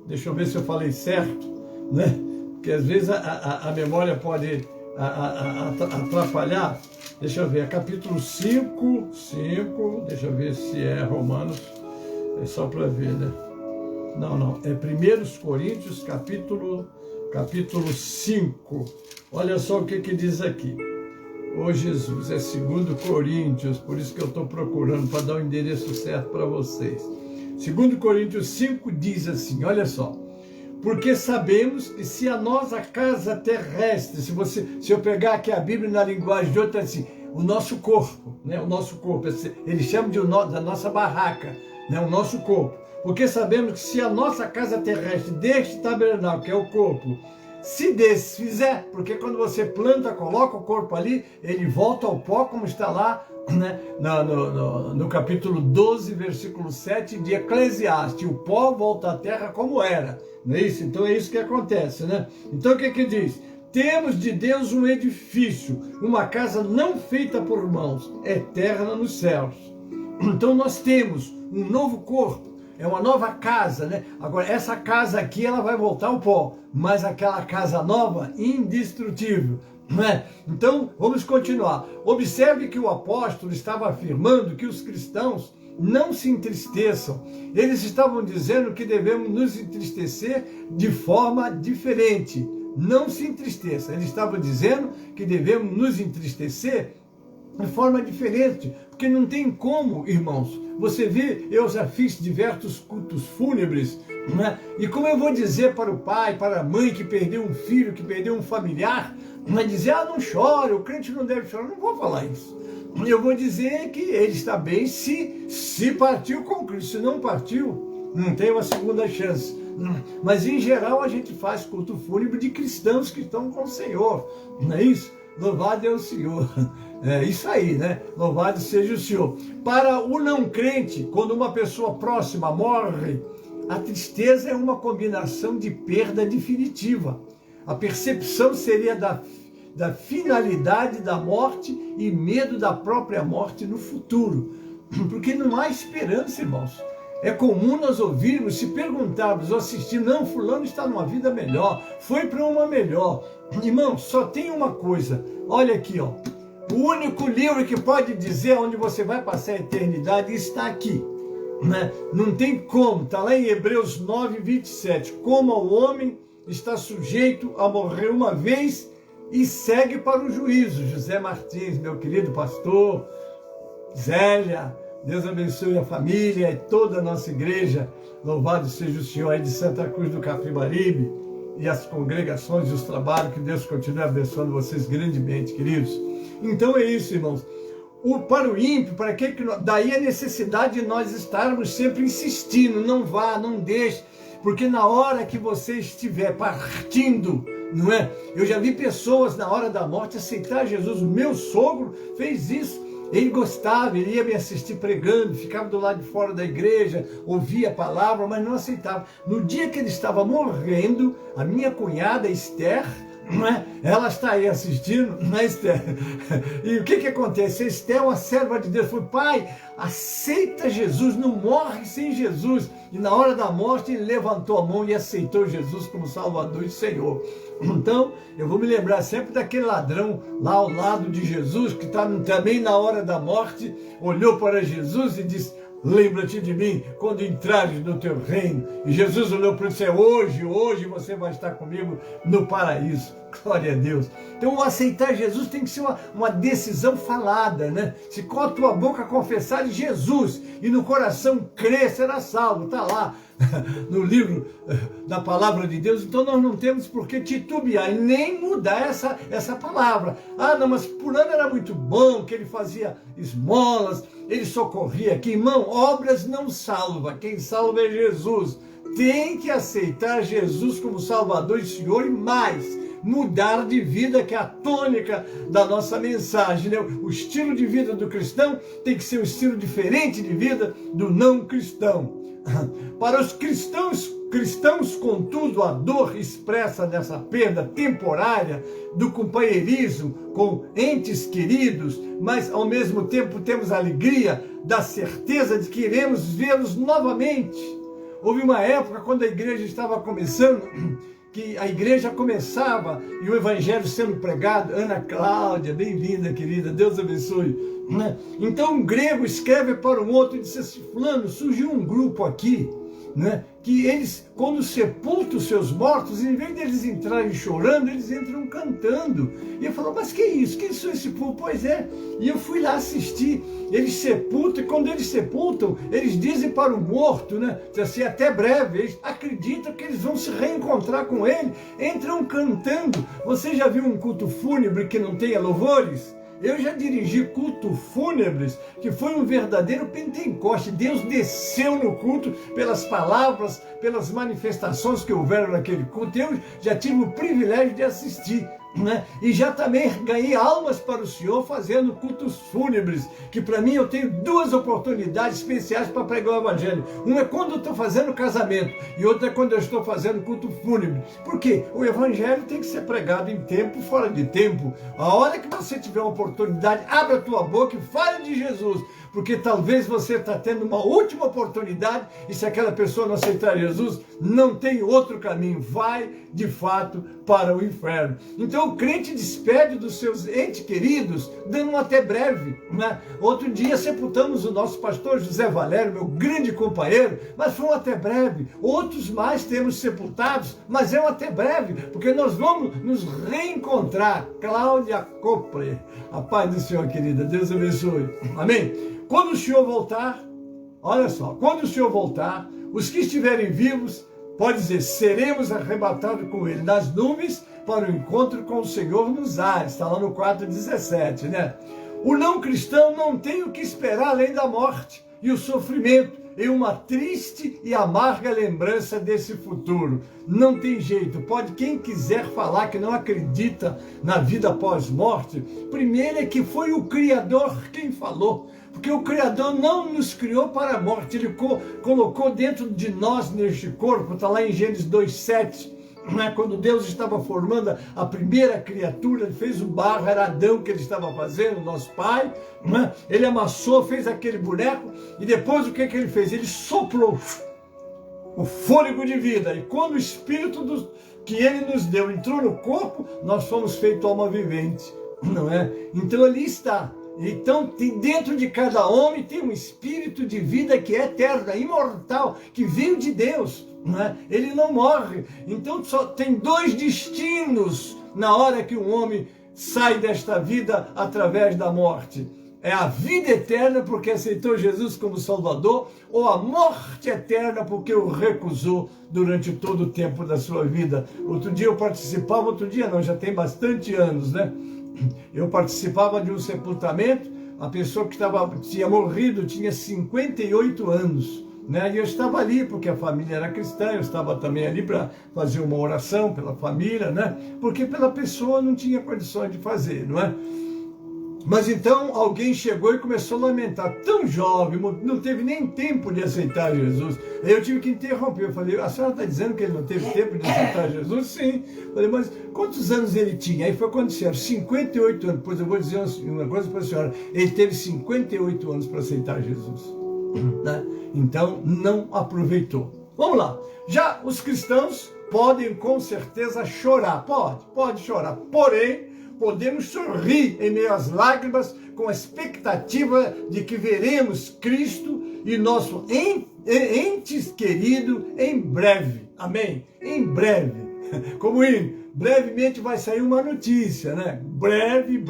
Deixa eu ver se eu falei certo, né? Porque às vezes a memória pode atrapalhar. Deixa eu ver, capítulo 5, deixa eu ver se é Romanos. É só para ver, né? Não. É 1 Coríntios, capítulo 5. Olha só o que diz aqui. Ô Jesus, é 2 Coríntios, por isso que eu estou procurando, para dar o endereço certo para vocês. 2 Coríntios 5 diz assim, olha só. Porque sabemos que se a nossa casa terrestre, se eu pegar aqui a Bíblia na linguagem de outra, assim, o nosso corpo, né? O nosso corpo, eles chamam da nossa barraca, né, o nosso corpo, porque sabemos que se a nossa casa terrestre deste tabernáculo, que é o corpo, se desfizer, porque quando você planta, coloca o corpo ali, ele volta ao pó, como está lá, né, no capítulo 12, versículo 7 de Eclesiastes, o pó volta à terra como era, não é isso? Então é isso que acontece, né? Então o que diz? Temos de Deus um edifício, uma casa não feita por mãos, eterna nos céus. Então nós temos um novo corpo, é uma nova casa, né? Agora, essa casa aqui, ela vai voltar ao pó, mas aquela casa nova, indestrutível, né? Então, vamos continuar. Observe que o apóstolo estava afirmando que os cristãos não se entristeçam. Eles estavam dizendo que devemos nos entristecer de forma diferente. Não se entristeça. Eles estavam dizendo que devemos nos entristecer de forma diferente, porque não tem como, irmãos. Você vê, eu já fiz diversos cultos fúnebres, né? E como eu vou dizer para o pai, para a mãe que perdeu um filho, que perdeu um familiar, vai dizer, não chore, o crente não deve chorar, não vou falar isso. Eu vou dizer que ele está bem se partiu com Cristo, se não partiu, não tem uma segunda chance. Mas em geral a gente faz culto fúnebre de cristãos que estão com o Senhor, não é isso? Louvado é o Senhor. É isso aí, né? Louvado seja o Senhor. Para o não crente, quando uma pessoa próxima morre, a tristeza é uma combinação de perda definitiva. A percepção seria da finalidade da morte e medo da própria morte no futuro. Porque não há esperança, irmãos. É comum nós ouvirmos, se perguntarmos ou assistirmos, não, fulano está numa vida melhor, foi para uma melhor. Irmão, só tem uma coisa, olha aqui, ó. O único livro que pode dizer onde você vai passar a eternidade está aqui, né? Não tem como, está lá em Hebreus 9, 27. Como o homem está sujeito a morrer uma vez e segue para o juízo. José Martins, meu querido pastor, Zélia, Deus abençoe a família e toda a nossa igreja. Louvado seja o Senhor aí de Santa Cruz do Capibaribe e as congregações e os trabalhos, que Deus continue abençoando vocês grandemente, queridos. Então é isso, irmãos. Para o ímpio, para que daí a necessidade de nós estarmos sempre insistindo, não vá, não deixe, porque na hora que você estiver partindo, não é? Eu já vi pessoas na hora da morte aceitar Jesus. O meu sogro fez isso. Ele gostava, ele ia me assistir pregando, ficava do lado de fora da igreja, ouvia a palavra, mas não aceitava. No dia que ele estava morrendo, a minha cunhada Esther, não é? Ela está aí assistindo, não é, Esther? E o que acontece? A Esther é uma serva de Deus, foi, pai, aceita Jesus, não morre sem Jesus. E na hora da morte ele levantou a mão e aceitou Jesus como Salvador e Senhor. Então, eu vou me lembrar sempre daquele ladrão lá ao lado de Jesus, que está também na hora da morte, olhou para Jesus e disse, lembra-te de mim quando entrares no teu reino. E Jesus olhou para o céu: hoje você vai estar comigo no paraíso. Glória a Deus. Então, o aceitar Jesus tem que ser uma decisão falada, né? Se com a tua boca confessares Jesus e no coração crer, será salvo. Está lá no livro da palavra de Deus. Então, nós não temos por que titubear e nem mudar essa palavra. Ah, não, mas fulano era muito bom, que ele fazia esmolas, ele socorria aqui. Irmão, obras não salva. Quem salva é Jesus. Tem que aceitar Jesus como Salvador e Senhor e mais mudar de vida, que é a tônica da nossa mensagem, né? O estilo de vida do cristão tem que ser um estilo diferente de vida do não cristão. Para os cristãos, contudo, a dor expressa nessa perda temporária do companheirismo com entes queridos, mas ao mesmo tempo temos a alegria da certeza de que iremos vê-los novamente. Houve uma época quando a igreja estava começando, que a igreja começava e o evangelho sendo pregado. Ana Cláudia, bem-vinda, querida, Deus abençoe. Então um grego escreve para um outro e diz assim: fulano, surgiu um grupo aqui, né, que eles, quando sepultam os seus mortos, em vez deles entrarem chorando, eles entram cantando. E eu falo: mas que isso? Quem são esse povo? Pois é. E eu fui lá assistir. Eles sepultam, e quando eles sepultam, eles dizem para o morto, né, assim, até breve. Eles acreditam que eles vão se reencontrar com ele, entram cantando. Você já viu um culto fúnebre que não tenha louvores? Eu já dirigi culto fúnebres, que foi um verdadeiro Pentecoste. Deus desceu no culto pelas palavras, pelas manifestações que houveram naquele culto. Eu já tive o privilégio de assistir, né? E já também ganhei almas para o Senhor fazendo cultos fúnebres, que para mim eu tenho duas oportunidades especiais para pregar o evangelho. Uma é quando eu estou fazendo casamento e outra é quando eu estou fazendo culto fúnebre. Por quê? O evangelho tem que ser pregado em tempo, fora de tempo. A hora que você tiver uma oportunidade, abra a tua boca e fale de Jesus, porque talvez você está tendo uma última oportunidade e se aquela pessoa não aceitar Jesus, não tem outro caminho, vai de fato para o inferno. Então o crente despede dos seus entes queridos, dando um até breve, né? Outro dia sepultamos o nosso pastor José Valério, meu grande companheiro, mas foi um até breve. Outros mais temos sepultados, mas é um até breve, porque nós vamos nos reencontrar. Cláudia Cople, a paz do Senhor, querida, Deus abençoe, amém? Quando o Senhor voltar, olha só, quando o Senhor voltar, os que estiverem vivos, pode dizer, seremos arrebatados com ele nas nuvens para o encontro com o Senhor nos ares. Está lá no 4:17, né? O não cristão não tem o que esperar além da morte e o sofrimento e uma triste e amarga lembrança desse futuro. Não tem jeito. Pode quem quiser falar que não acredita na vida após morte, primeiro é que foi o Criador quem falou. Porque o Criador não nos criou para a morte, Ele colocou dentro de nós neste corpo. Está lá em Gênesis 2:7, né? Quando Deus estava formando a primeira criatura, Ele fez o barro, era Adão que Ele estava fazendo, nosso pai, né? Ele amassou, fez aquele boneco e depois o que Ele fez? Ele soprou o fôlego de vida, e quando o Espírito que Ele nos deu entrou no corpo, nós fomos feitos alma vivente, não é? Então ali está. Então, dentro de cada homem tem um espírito de vida que é eterno, imortal, que veio de Deus, né? Ele não morre. Então, só tem dois destinos na hora que um homem sai desta vida através da morte. É a vida eterna porque aceitou Jesus como Salvador, ou a morte eterna porque o recusou durante todo o tempo da sua vida. Outro dia eu participava, já tem bastante anos, né? Eu participava de um sepultamento, a pessoa que tinha morrido tinha 58 anos, né? E eu estava ali porque a família era cristã, eu estava também ali para fazer uma oração pela família, né? Porque pela pessoa não tinha condições de fazer, não é? Mas então alguém chegou e começou a lamentar, tão jovem, não teve nem tempo de aceitar Jesus. Aí eu tive que interromper, eu falei: a senhora está dizendo que ele não teve tempo de aceitar Jesus? Sim. Eu falei: mas quantos anos ele tinha? Aí foi quando disseram 58 anos. Pois eu vou dizer uma coisa para a senhora, ele teve 58 anos para aceitar Jesus, né? Então não aproveitou. Vamos lá, já os cristãos podem com certeza chorar, pode chorar, porém podemos sorrir em meio às lágrimas, com a expectativa de que veremos Cristo e nosso ente querido em breve. Amém? Em breve. Como brevemente vai sair uma notícia, né? Breve.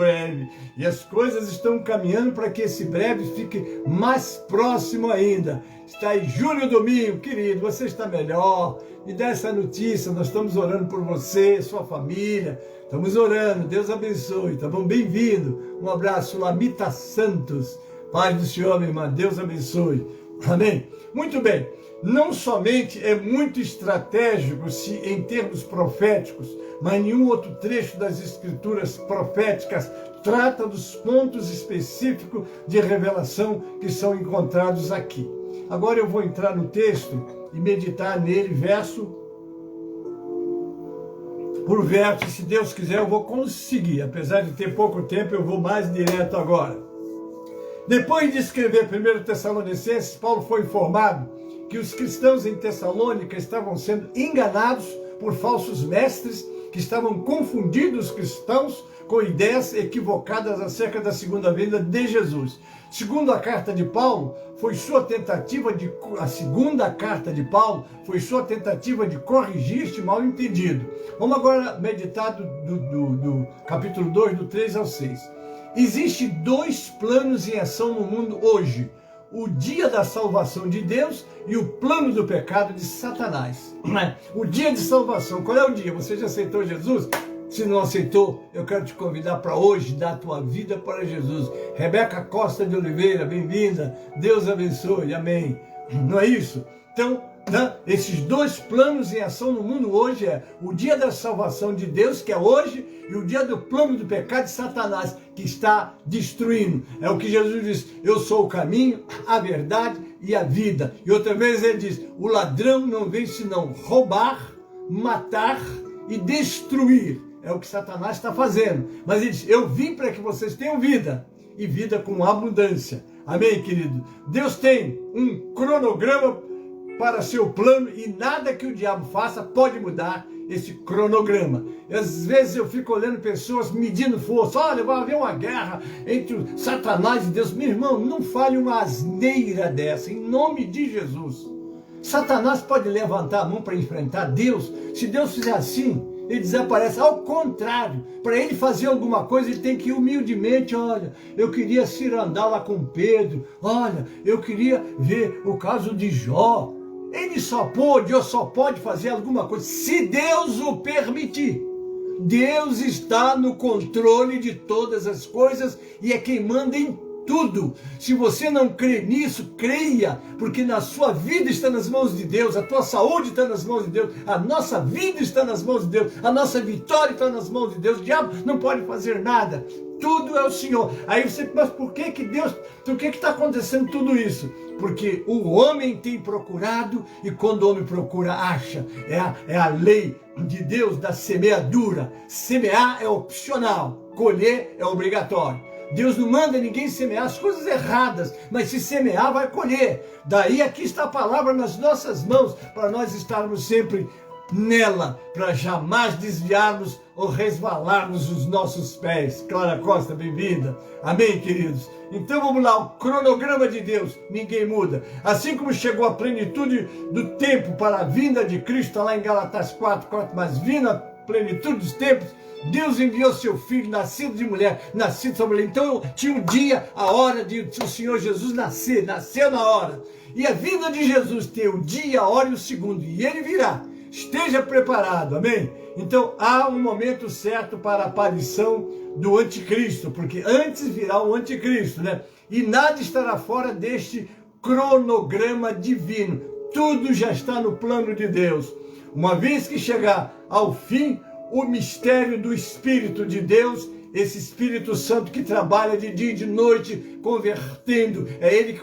E as coisas estão caminhando para que esse breve fique mais próximo ainda. Está aí Júlio Domingo, querido, você está melhor. Me dá essa notícia, nós estamos orando por você, sua família. Estamos orando, Deus abençoe, tá bom? Bem-vindo. Um abraço, Lamita Santos. Paz do Senhor, minha irmã, Deus abençoe. Amém? Muito bem. Não somente é muito estratégico se em termos proféticos, mas nenhum outro trecho das escrituras proféticas trata dos pontos específicos de revelação que são encontrados aqui. Agora eu vou entrar no texto e meditar nele verso por verso. Se Deus quiser eu vou conseguir, apesar de ter pouco tempo eu vou mais direto agora. Depois de escrever 1 Tessalonicenses, Paulo foi informado que os cristãos em Tessalônica estavam sendo enganados por falsos mestres que estavam confundindo os cristãos com ideias equivocadas acerca da segunda vinda de Jesus. Segundo a carta de Paulo, a segunda carta de Paulo foi sua tentativa de corrigir este mal entendido. Vamos agora meditar do capítulo 2, do 3 ao 6. Existem dois planos em ação no mundo hoje: o dia da salvação de Deus e o plano do pecado de Satanás. O dia de salvação, qual é o dia? Você já aceitou Jesus? Se não aceitou, eu quero te convidar para hoje dar a tua vida para Jesus. Rebeca Costa de Oliveira, bem-vinda. Deus abençoe, amém. Não é isso? Então, esses dois planos em ação no mundo hoje é o dia da salvação de Deus, que é hoje, e o dia do plano do pecado de Satanás, que está destruindo. É o que Jesus diz: eu sou o caminho, a verdade e a vida. E outra vez ele diz: o ladrão não vem senão roubar, matar e destruir. É o que Satanás está fazendo. Mas ele diz: eu vim para que vocês tenham vida, e vida com abundância. Amém, querido? Deus tem um cronograma para seu plano e nada que o diabo faça pode mudar esse cronograma. E às vezes eu fico olhando pessoas medindo força. Olha, vai haver uma guerra entre Satanás e Deus. Meu irmão, não fale uma asneira dessa, em nome de Jesus. Satanás pode levantar a mão para enfrentar Deus. Se Deus fizer assim, ele desaparece. Ao contrário, para ele fazer alguma coisa, ele tem que ir humildemente: olha, eu queria cirandar lá com Pedro, olha, eu queria ver o caso de Jó. Ele só pode ou só pode fazer alguma coisa se Deus o permitir. Deus está no controle de todas as coisas e é quem manda em tudo. Se você não crê nisso, creia, porque na sua vida está nas mãos de Deus, a tua saúde está nas mãos de Deus, a nossa vida está nas mãos de Deus, a nossa vitória está nas mãos de Deus. O diabo não pode fazer nada. Tudo é o Senhor. Aí você, mas por que Deus, por que está acontecendo tudo isso? Porque o homem tem procurado, e quando o homem procura, acha. É a lei de Deus da semeadura. Semear é opcional, colher é obrigatório. Deus não manda ninguém semear as coisas erradas, mas se semear, vai colher. Daí aqui está a palavra nas nossas mãos, para nós estarmos sempre nela, para jamais desviarmos ou resvalarmos os nossos pés. Clara Costa, bem-vinda. Amém, queridos? Então vamos lá, o cronograma de Deus, ninguém muda. Assim como chegou a plenitude do tempo para a vinda de Cristo, lá em Galatas 4, mas vindo a plenitude dos tempos, Deus enviou seu filho, nascido de mulher, nascido sobre mulher. Então tinha um dia, a hora de o Senhor Jesus nascer, nasceu na hora. E a vinda de Jesus tem o dia, a hora e o segundo, e ele virá. Esteja preparado, amém? Então há um momento certo para a aparição do anticristo, porque antes virá o anticristo, né? E nada estará fora deste cronograma divino. Tudo já está no plano de Deus. Uma vez que chegar ao fim, o mistério do Espírito de Deus, esse Espírito Santo que trabalha de dia e de noite, convertendo, é ele que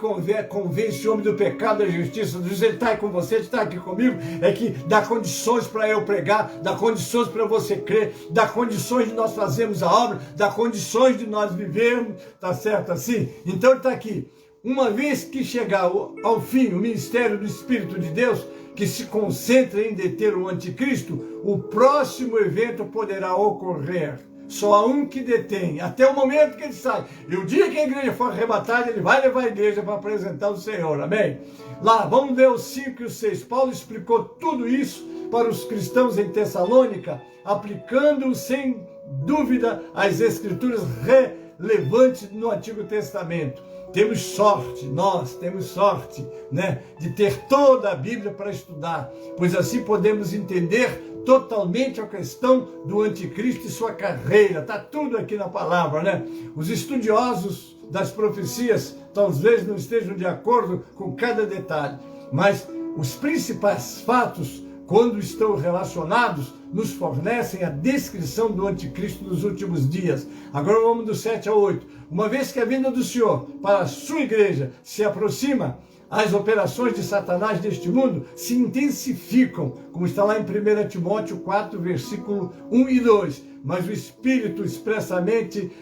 convence o homem do pecado, da justiça, do juízo. Ele está aí com você, está aqui comigo, é que dá condições para eu pregar, dá condições para você crer, dá condições de nós fazermos a obra, dá condições de nós vivermos, tá certo assim? Então ele está aqui. Uma vez que chegar ao fim o ministério do Espírito de Deus, que se concentra em deter o anticristo, o próximo evento poderá ocorrer. Só há um que detém, até o momento que ele sai. E o dia que a igreja for arrebatada, ele vai levar a igreja para apresentar o Senhor, amém? Lá, vamos ver os 5 e os 6. Paulo explicou tudo isso para os cristãos em Tessalônica, aplicando sem dúvida as escrituras relevantes no Antigo Testamento. Temos sorte, nós temos sorte, né, de ter toda a Bíblia para estudar, pois assim podemos entender totalmente a questão do anticristo e sua carreira. Está tudo aqui na palavra, né? Os estudiosos das profecias talvez não estejam de acordo com cada detalhe, mas os principais fatos, quando estão relacionados, nos fornecem a descrição do anticristo nos últimos dias. Agora vamos do 7 ao 8. Uma vez que a vinda do Senhor para a sua igreja se aproxima, as operações de Satanás deste mundo se intensificam, como está lá em 1 Timóteo 4, versículo 1 e 2. Mas o Espírito expressamente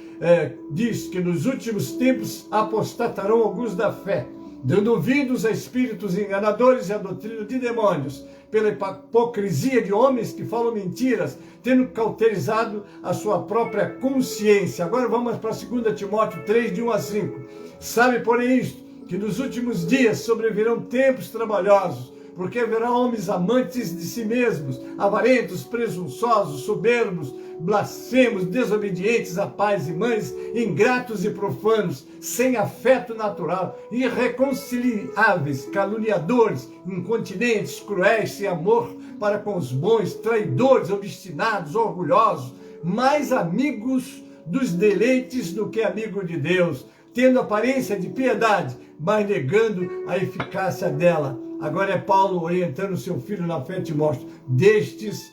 diz que nos últimos tempos apostatarão alguns da fé, dando ouvidos a espíritos enganadores e a doutrina de demônios, pela hipocrisia de homens que falam mentiras, tendo cauterizado a sua própria consciência. Agora vamos para 2 Timóteo 3, de 1 a 5. Sabe, porém, isto, que nos últimos dias sobrevirão tempos trabalhosos, porque haverá homens amantes de si mesmos, avarentos, presunçosos, soberbos, blasfemos, desobedientes a pais e mães, ingratos e profanos, sem afeto natural, irreconciliáveis, caluniadores, incontinentes, cruéis, sem amor para com os bons, traidores, obstinados, orgulhosos, mais amigos dos deleites do que amigo de Deus, tendo aparência de piedade, mas negando a eficácia dela. Agora é Paulo orientando seu filho na fé, Timóteo: destes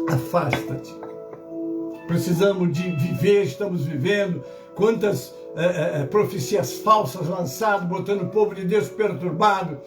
afasta-te. Precisamos de viver, estamos vivendo. Quantas profecias falsas lançadas, botando o povo de Deus perturbado.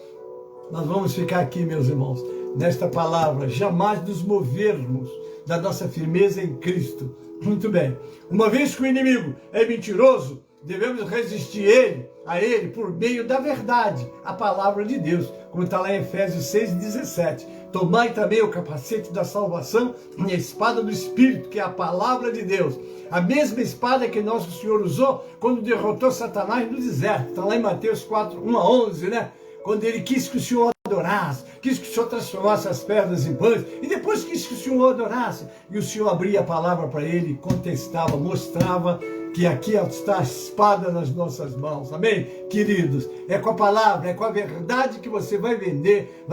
Nós vamos ficar aqui, meus irmãos, nesta palavra, jamais nos movermos da nossa firmeza em Cristo. Muito bem. Uma vez que o inimigo é mentiroso, devemos resistir a ele por meio da verdade, a palavra de Deus, como está lá em Efésios 6:17. Tomai também o capacete da salvação e a espada do Espírito, que é a palavra de Deus. A mesma espada que nosso Senhor usou quando derrotou Satanás no deserto. Está lá em Mateus 4, 1 a 11, né? Quando ele quis que o Senhor adorasse, quis que o Senhor transformasse as pedras em pães, e depois quis que o Senhor adorasse. E o Senhor abria a palavra para ele, contestava, mostrava que aqui está a espada nas nossas mãos, amém? Queridos, é com a palavra, é com a verdade que você vai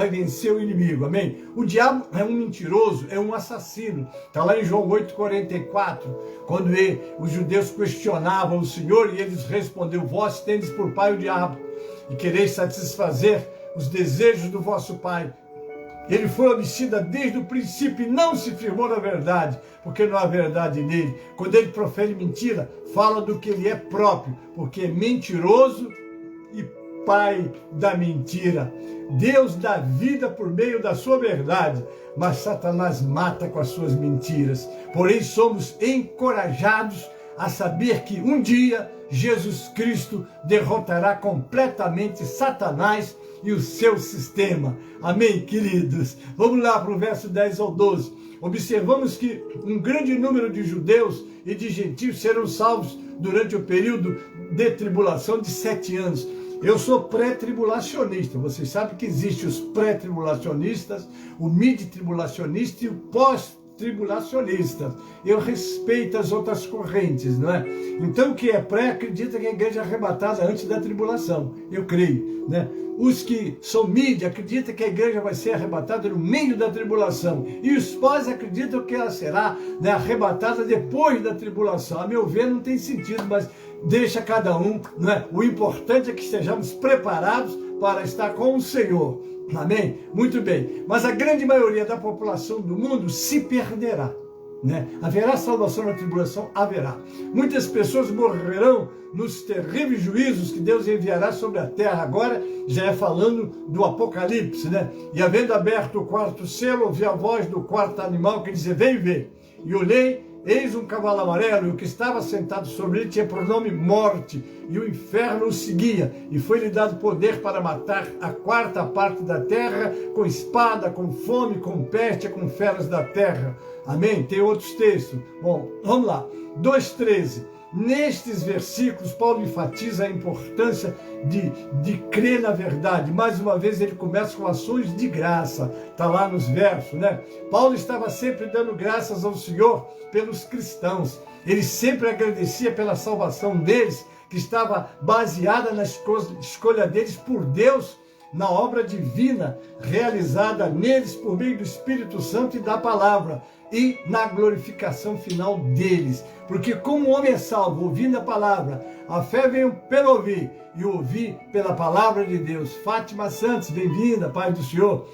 vencer o inimigo, amém? O diabo é um mentiroso, é um assassino. Está lá em João 8,44, quando os judeus questionavam o Senhor e eles responderam: vós tendes por pai o diabo, e quereis satisfazer os desejos do vosso pai. Ele foi homicida desde o princípio e não se firmou na verdade, porque não há verdade nele. Quando ele profere mentira, fala do que ele é próprio, porque é mentiroso e pai da mentira. Deus dá vida por meio da sua verdade, mas Satanás mata com as suas mentiras. Porém, somos encorajados a saber que um dia Jesus Cristo derrotará completamente Satanás e o seu sistema. Amém, queridos? Vamos lá para o verso 10 ao 12. Observamos que um grande número de judeus e de gentios serão salvos durante o período de tribulação de 7 anos. Eu sou pré-tribulacionista. Vocês sabem que existe os pré-tribulacionistas, o mid-tribulacionista e o pós-tribulacionista. Eu respeito as outras correntes, não é? Então, o que é pré acredita que a igreja é arrebatada antes da tribulação. Eu creio, né? Os que são mídia acreditam que a igreja vai ser arrebatada no meio da tribulação. E os pós acreditam que ela será, né, arrebatada depois da tribulação. A meu ver, não tem sentido, mas deixa cada um, né? O importante é que estejamos preparados para estar com o Senhor. Amém? Muito bem. Mas a grande maioria da população do mundo se perderá, né? Haverá salvação na tribulação? Haverá. Muitas pessoas morrerão nos terríveis juízos que Deus enviará sobre a terra. Agora já é falando do Apocalipse, né? E havendo aberto o quarto selo, ouvi a voz do quarto animal que dizia: vem ver. E olhei, eis um cavalo amarelo, e o que estava sentado sobre ele tinha por nome Morte, e o inferno o seguia, e foi-lhe dado poder para matar a quarta parte da terra, com espada, com fome, com peste, com feras da terra. Amém? Tem outros textos. Bom, vamos lá. 2,13. Nestes versículos, Paulo enfatiza a importância de crer na verdade. Mais uma vez, ele começa com ações de graça. Está lá nos versos, né? Paulo estava sempre dando graças ao Senhor pelos cristãos. Ele sempre agradecia pela salvação deles, que estava baseada na escolha deles por Deus, na obra divina realizada neles por meio do Espírito Santo e da palavra, e na glorificação final deles. Porque como o homem é salvo ouvindo a palavra, a fé vem pelo ouvir, e ouvir pela palavra de Deus. Fátima Santos, bem-vinda, Pai do Senhor.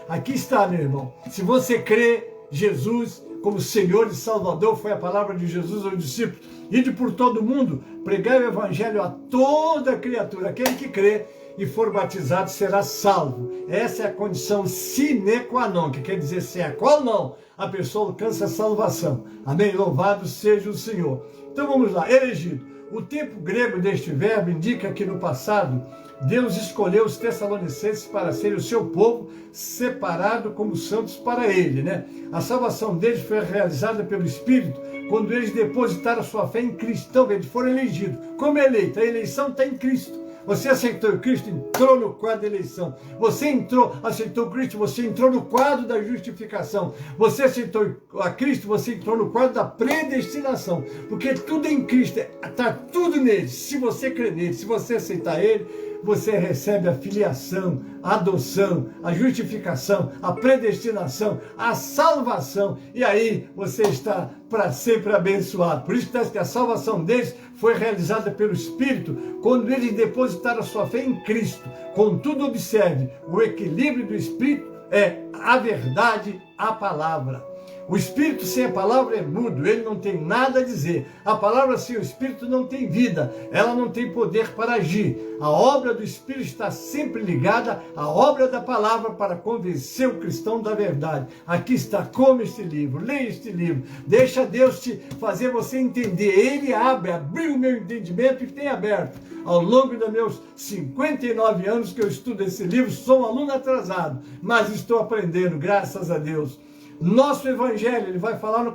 Aqui está, meu irmão. Se você crê, Jesus como Senhor e Salvador, foi a palavra de Jesus aos discípulos: ide por todo mundo, pregai o evangelho a toda criatura. Aquele que crê e for batizado será salvo. Essa é a condição sine qua non, que quer dizer sem a qual não a pessoa alcança a salvação. Amém? Louvado seja o Senhor. Então vamos lá, elegido. O tempo grego deste verbo indica que no passado Deus escolheu os Tessalonicenses para serem o seu povo, separado como santos para Ele, né? A salvação deles foi realizada pelo Espírito quando eles depositaram sua fé em Cristo. Então, eles foram elegidos. Como eleito? A eleição está em Cristo. Você aceitou Cristo, entrou no quadro da eleição. Você aceitou Cristo, você entrou no quadro da justificação. Você aceitou a Cristo, você entrou no quadro da predestinação. Porque tudo em Cristo, está tudo nele. Se você crer nele, se você aceitar Ele, você recebe a filiação, a adoção, a justificação, a predestinação, a salvação. E aí você está para sempre abençoado. Por isso que a salvação deles foi realizada pelo Espírito quando eles depositaram a sua fé em Cristo. Contudo, observe, o equilíbrio do Espírito é a verdade, a palavra. O Espírito sem a palavra é mudo, ele não tem nada a dizer. A palavra sem o Espírito não tem vida, ela não tem poder para agir. A obra do Espírito está sempre ligada à obra da palavra para convencer o cristão da verdade. Aqui está, como este livro, leia este livro, deixa Deus te fazer você entender. Ele abriu o meu entendimento e tem aberto. Ao longo dos meus 59 anos que eu estudo esse livro, sou um aluno atrasado, mas estou aprendendo, graças a Deus. Nosso evangelho, ele vai falar no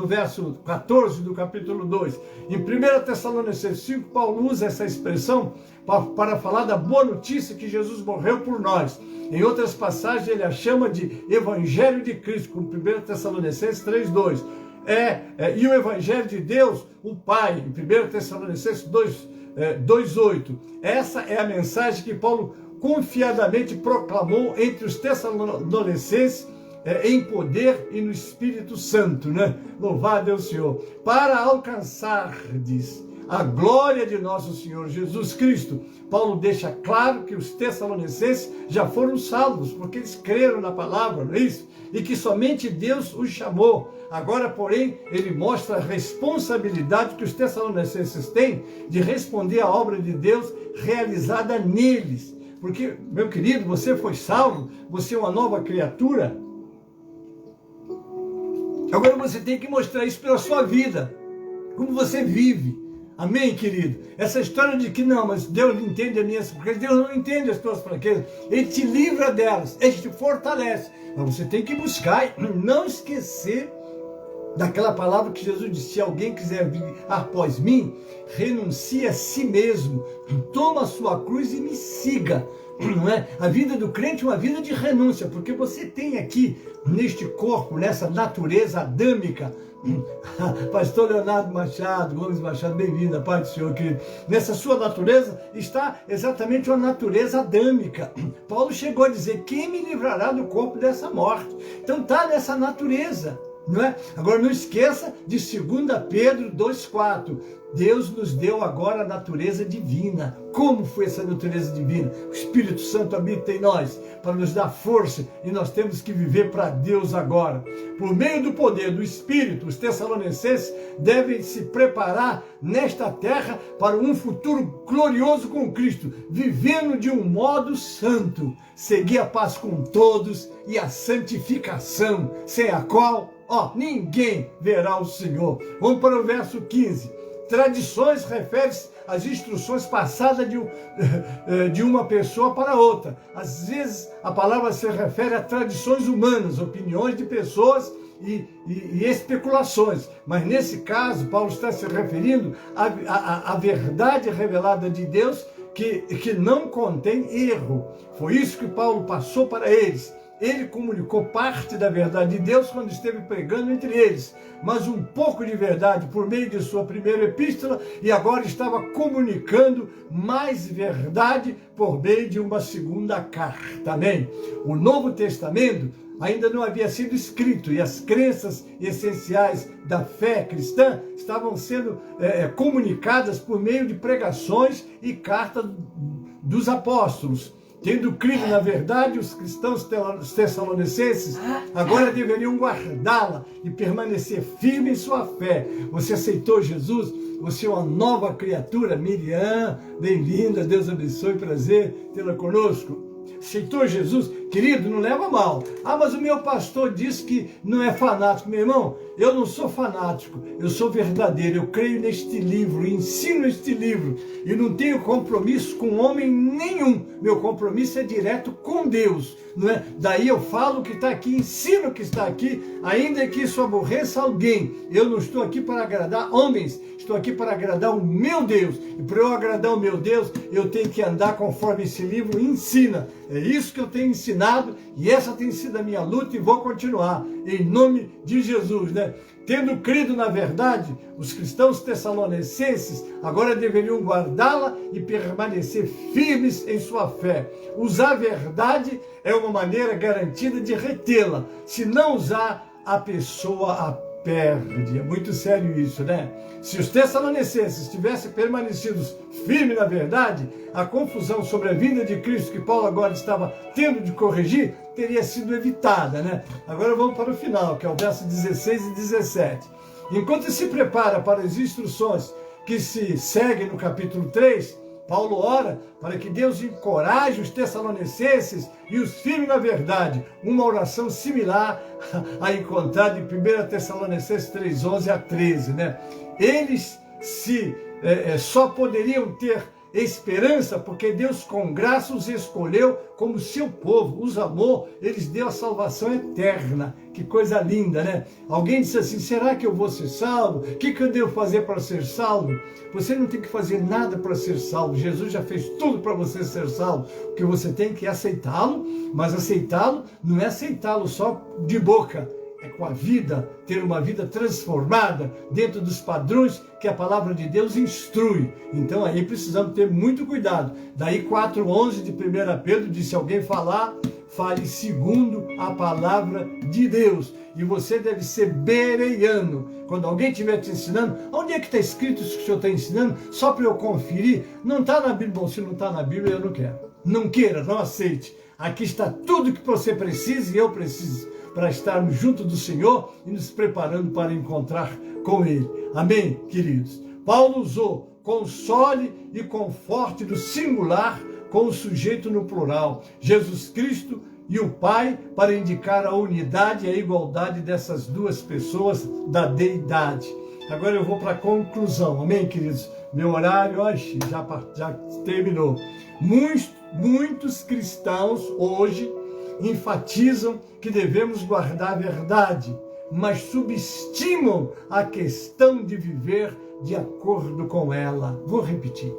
verso 14 do capítulo 2. Em 1 Tessalonicenses 5, Paulo usa essa expressão para falar da boa notícia que Jesus morreu por nós. Em outras passagens, ele a chama de Evangelho de Cristo, como 1 Tessalonicenses 3:2. E o Evangelho de Deus, o Pai, em 1 Tessalonicenses 2:8. Essa é a mensagem que Paulo confiadamente proclamou entre os Tessalonicenses, em poder e no Espírito Santo, né? Louvado é o Senhor. Para alcançardes a glória de nosso Senhor Jesus Cristo. Paulo deixa claro que os Tessalonicenses já foram salvos, porque eles creram na palavra, não é isso? E que somente Deus os chamou. Agora, porém, ele mostra a responsabilidade que os Tessalonicenses têm de responder à obra de Deus realizada neles. Porque, meu querido, você foi salvo, você é uma nova criatura. Agora você tem que mostrar isso pela sua vida, como você vive. Amém, querido? Essa história de que não, mas Deus entende as minhas fraquezas, Deus não entende as tuas fraquezas, Ele te livra delas, Ele te fortalece. Mas você tem que buscar e não esquecer daquela palavra que Jesus disse: se alguém quiser vir após mim, renuncie a si mesmo, toma a sua cruz e me siga. Não é? A vida do crente é uma vida de renúncia, porque você tem aqui, neste corpo, nessa natureza adâmica, Pastor Leonardo Machado, Gomes Machado, bem-vinda, Pai do Senhor, querido. Nessa sua natureza está exatamente uma natureza adâmica. Paulo chegou a dizer: quem me livrará do corpo dessa morte? Então está nessa natureza, não é? Agora não esqueça de 2 Pedro 2,4. Deus nos deu agora a natureza divina. Como foi essa natureza divina? O Espírito Santo habita em nós para nos dar força, e nós temos que viver para Deus agora. Por meio do poder do Espírito, os Tessalonicenses devem se preparar nesta terra para um futuro glorioso com Cristo, vivendo de um modo santo, seguir a paz com todos e a santificação, sem a qual ninguém verá o Senhor. Vamos para o verso 15. Tradições refere-se às instruções passadas de uma pessoa para outra. Às vezes a palavra se refere a tradições humanas, opiniões de pessoas e especulações. Mas nesse caso, Paulo está se referindo à verdade revelada de Deus, que não contém erro. Foi isso que Paulo passou para eles. Ele comunicou parte da verdade de Deus quando esteve pregando entre eles, mas um pouco de verdade por meio de sua primeira epístola, e agora estava comunicando mais verdade por meio de uma segunda carta. Amém? O Novo Testamento ainda não havia sido escrito e as crenças essenciais da fé cristã estavam sendo comunicadas por meio de pregações e cartas dos apóstolos. Tendo crido na verdade, os cristãos tessalonicenses agora deveriam guardá-la e permanecer firme em sua fé. Você aceitou Jesus? Você é uma nova criatura. Miriam, bem-vinda, Deus abençoe, prazer tê-la conosco. Aceitou Jesus? Querido, não leva mal. Mas o meu pastor disse que não é fanático. Meu irmão, eu não sou fanático, eu sou verdadeiro. Eu creio neste livro, ensino este livro e não tenho compromisso com homem nenhum. Meu compromisso é direto com Deus. Não é? Daí eu falo o que está aqui, ensino o que está aqui, ainda que isso aborreça alguém. Eu não estou aqui para agradar homens, estou aqui para agradar o meu Deus. E para eu agradar o meu Deus, eu tenho que andar conforme esse livro ensina. É isso que eu tenho ensinado e essa tem sido a minha luta e vou continuar, em nome de Jesus, né? Tendo crido na verdade, os cristãos tessalonicenses agora deveriam guardá-la e permanecer firmes em sua fé. Usar a verdade é uma maneira garantida de retê-la. Se não usar, a pessoa a perde. É muito sério isso, né? Se os tessalonicenses tivessem permanecido firmes na verdade, a confusão sobre a vinda de Cristo que Paulo agora estava tendo de corrigir teria sido evitada, né? Agora vamos para o final, que é o verso 16 e 17. Enquanto se prepara para as instruções que se seguem no capítulo 3, Paulo ora para que Deus encoraje os tessalonicenses e os firme na verdade. Uma oração similar a encontrada em 1 Tessalonicenses 3:11 a 13, né? Eles só poderiam ter esperança porque Deus com graça os escolheu como seu povo, os amou, eles deu a salvação eterna. Que coisa linda, né? Alguém disse assim, será que eu vou ser salvo? O que eu devo fazer para ser salvo? Você não tem que fazer nada para ser salvo. Jesus já fez tudo para você ser salvo. O que você tem que aceitá-lo, mas aceitá-lo não é aceitá-lo só de boca. É com a vida, ter uma vida transformada dentro dos padrões que a palavra de Deus instrui. Então aí precisamos ter muito cuidado. Daí 4:11 de 1 Pedro diz, se alguém falar, fale segundo a palavra de Deus. E você deve ser bereano. Quando alguém estiver te ensinando, onde é que está escrito isso que o senhor está ensinando? Só para eu conferir. Não está na Bíblia. Bom, se não está na Bíblia, eu não quero. Não queira, não aceite. Aqui está tudo que você precisa e eu preciso para estarmos junto do Senhor e nos preparando para encontrar com Ele. Amém, queridos? Paulo usou console e conforte do singular com o sujeito no plural, Jesus Cristo e o Pai, para indicar a unidade e a igualdade dessas duas pessoas da deidade. Agora eu vou para a conclusão, amém, queridos? Meu horário, já terminou. Muitos cristãos hoje enfatizam que devemos guardar a verdade, mas subestimam a questão de viver de acordo com ela. Vou repetir,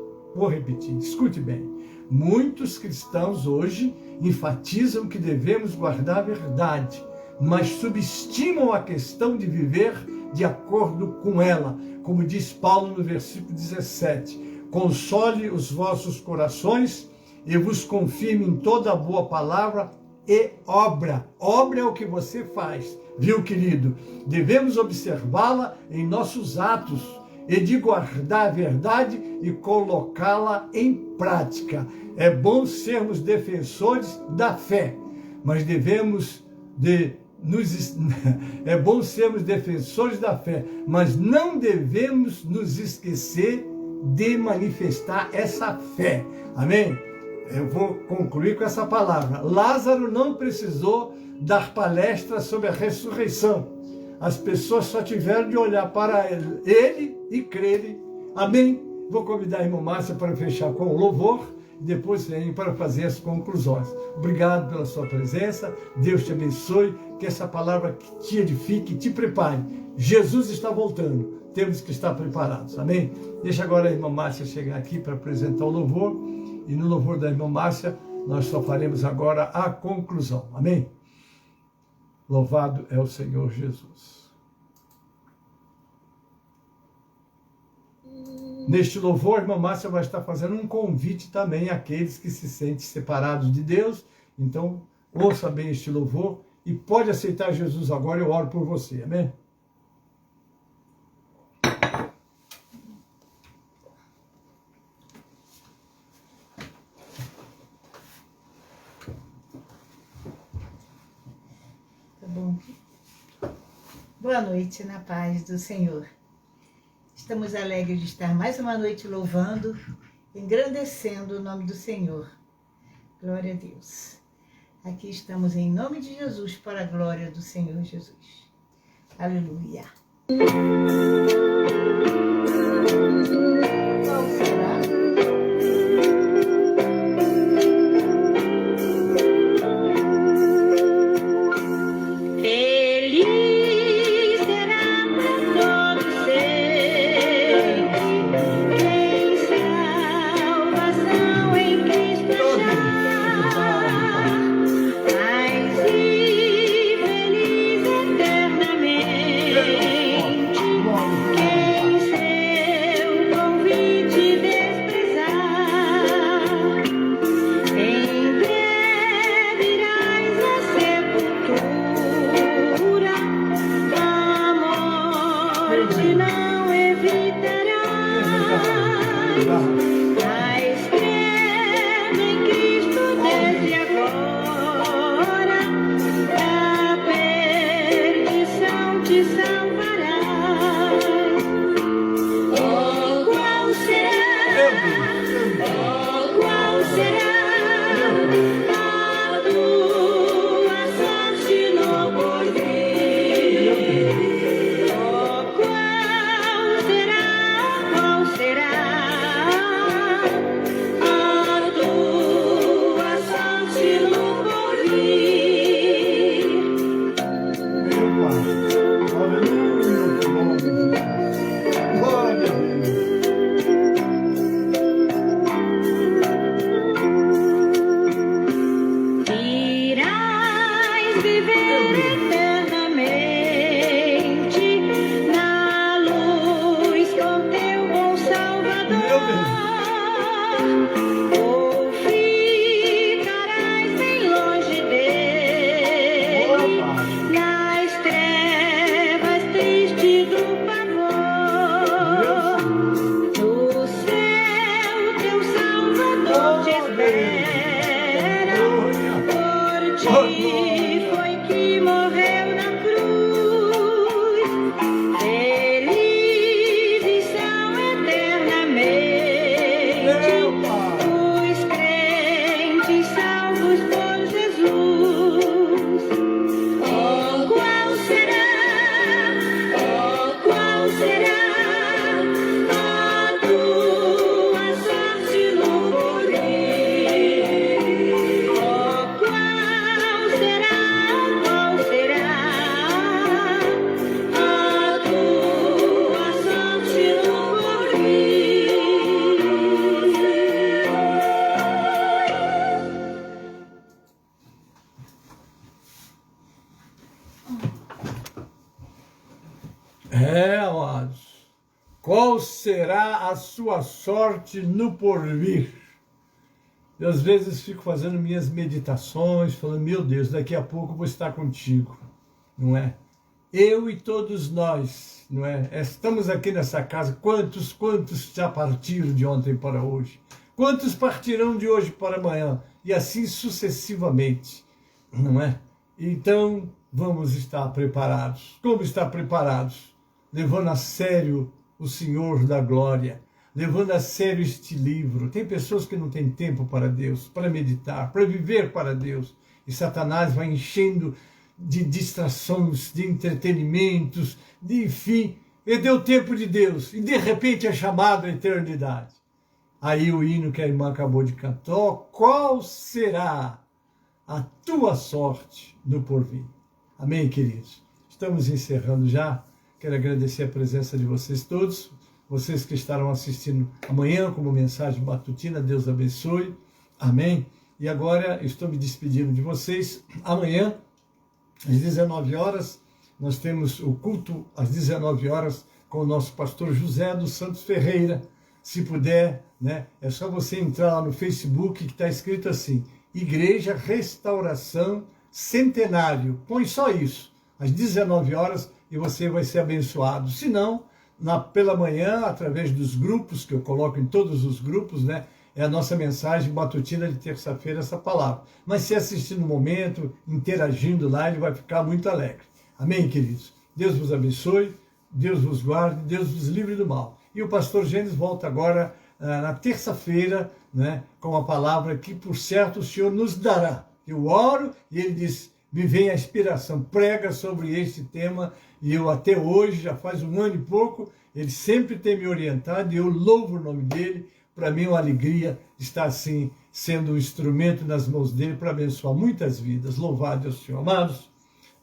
escute bem. Muitos cristãos hoje enfatizam que devemos guardar a verdade, mas subestimam a questão de viver de acordo com ela. Como diz Paulo no versículo 17, console os vossos corações e vos confirme em toda a boa palavra e obra. Obra é o que você faz, viu, querido? Devemos observá-la em nossos atos e de guardar a verdade e colocá-la em prática. É bom sermos defensores da fé, mas é bom sermos defensores da fé, mas não devemos nos esquecer de manifestar essa fé. Amém? Eu vou concluir com essa palavra. Lázaro não precisou dar palestras sobre a ressurreição. As pessoas só tiveram de olhar para ele e crerem. Amém? Vou convidar a irmã Márcia para fechar com o louvor e depois vem para fazer as conclusões. Obrigado pela sua presença. Deus te abençoe. que essa palavra te edifique, te prepare. Jesus está voltando, temos que estar preparados, amém? Deixa agora a irmã Márcia chegar aqui para apresentar o louvor, e no louvor da irmã Márcia, nós só faremos agora a conclusão, amém? Louvado é o Senhor Jesus. Neste louvor, a irmã Márcia vai estar fazendo um convite também àqueles que se sentem separados de Deus. Então, ouça bem este louvor e pode aceitar Jesus agora, eu oro por você, amém? Tá bom. Boa noite, na paz do Senhor. Estamos alegres de estar mais uma noite louvando, engrandecendo o nome do Senhor. Glória a Deus. Aqui estamos em nome de Jesus, para a glória do Senhor Jesus. Aleluia. Qual será? Amados, qual será a sua sorte no porvir? Eu às vezes fico fazendo minhas meditações, falando, meu Deus, daqui a pouco eu vou estar contigo, não é? Eu e todos nós, não é? Estamos aqui nessa casa, quantos já partiram de ontem para hoje? Quantos partirão de hoje para amanhã? E assim sucessivamente, não é? Então, vamos estar preparados. Como estar preparados? Levando a sério o Senhor da glória, levando a sério este livro. Tem pessoas que não têm tempo para Deus, para meditar, para viver para Deus. E Satanás vai enchendo de distrações, de entretenimentos, de enfim. Perdeu o tempo de Deus e de repente é chamado à eternidade. Aí o hino que a irmã acabou de cantar, oh, qual será a tua sorte no porvir? Amém, queridos? Estamos encerrando já. Quero agradecer a presença de vocês todos, vocês que estarão assistindo amanhã como mensagem matutina. Deus abençoe. Amém. E agora estou me despedindo de vocês. Amanhã, às 19 horas, nós temos o culto às 19 horas com o nosso pastor José dos Santos Ferreira. Se puder, né, é só você entrar lá no Facebook, que está escrito assim, Igreja Restauração Centenário. Põe só isso, às 19 horas, e você vai ser abençoado. Se não, pela manhã, através dos grupos, que eu coloco em todos os grupos, né, é a nossa mensagem matutina de terça-feira, essa palavra. Mas se assistir no momento, interagindo lá, ele vai ficar muito alegre. Amém, queridos? Deus vos abençoe, Deus vos guarde, Deus vos livre do mal. E o pastor Gênesis volta agora na terça-feira, né, com a palavra que, por certo, o Senhor nos dará. Eu oro e ele diz, me vem a inspiração, prega sobre este tema, e eu até hoje, já faz 1 ano e pouco, ele sempre tem me orientado e eu louvo o nome dele. Para mim é uma alegria estar assim, sendo um instrumento nas mãos dele para abençoar muitas vidas. Louvado é o Senhor. Amados,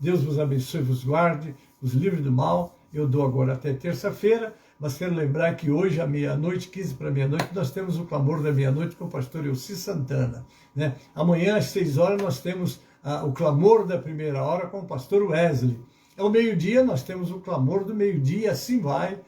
Deus vos abençoe, vos guarde, vos livre do mal. Eu dou agora até terça-feira, mas quero lembrar que hoje, à meia-noite, 15 para meia-noite, nós temos o clamor da meia-noite com o pastor Elci Santana. Né? Amanhã, às 6 horas, nós temos o clamor da primeira hora com o pastor Wesley. Ao meio-dia, nós temos o clamor do meio-dia, e assim vai,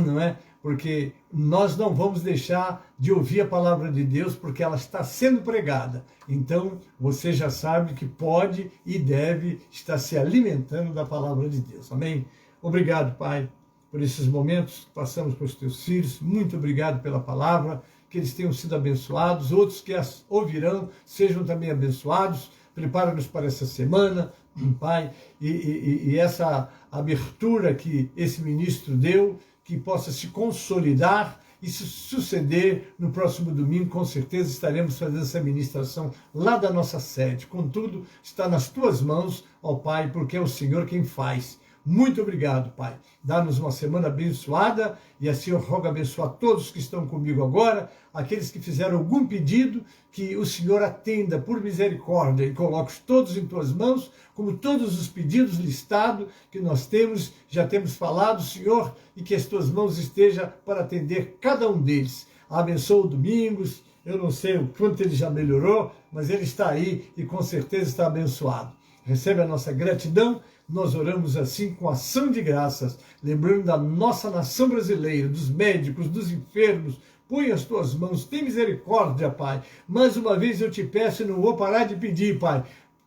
não é? Porque nós não vamos deixar de ouvir a palavra de Deus, porque ela está sendo pregada. Então, você já sabe que pode e deve estar se alimentando da palavra de Deus. Amém? Obrigado, Pai, por esses momentos que passamos com os teus filhos. Muito obrigado pela palavra, que eles tenham sido abençoados. Outros que as ouvirão sejam também abençoados. Prepara-nos para essa semana, Pai, e essa abertura que esse ministro deu, que possa se consolidar e se suceder no próximo domingo. Com certeza estaremos fazendo essa ministração lá da nossa sede. Contudo, está nas tuas mãos, ó Pai, porque é o Senhor quem faz. Muito obrigado, Pai. Dá-nos uma semana abençoada e assim eu rogo abençoar todos que estão comigo agora, aqueles que fizeram algum pedido, que o Senhor atenda por misericórdia e coloque todos em tuas mãos, como todos os pedidos listados que nós temos, já temos falado, Senhor, e que as tuas mãos estejam para atender cada um deles. Abençoa o Domingos, eu não sei o quanto ele já melhorou, mas ele está aí e com certeza está abençoado. Recebe a nossa gratidão. Nós oramos assim com ação de graças, lembrando da nossa nação brasileira, dos médicos, dos enfermos. Põe as tuas mãos, tem misericórdia, Pai. Mais uma vez eu te peço e não vou parar de pedir, Pai.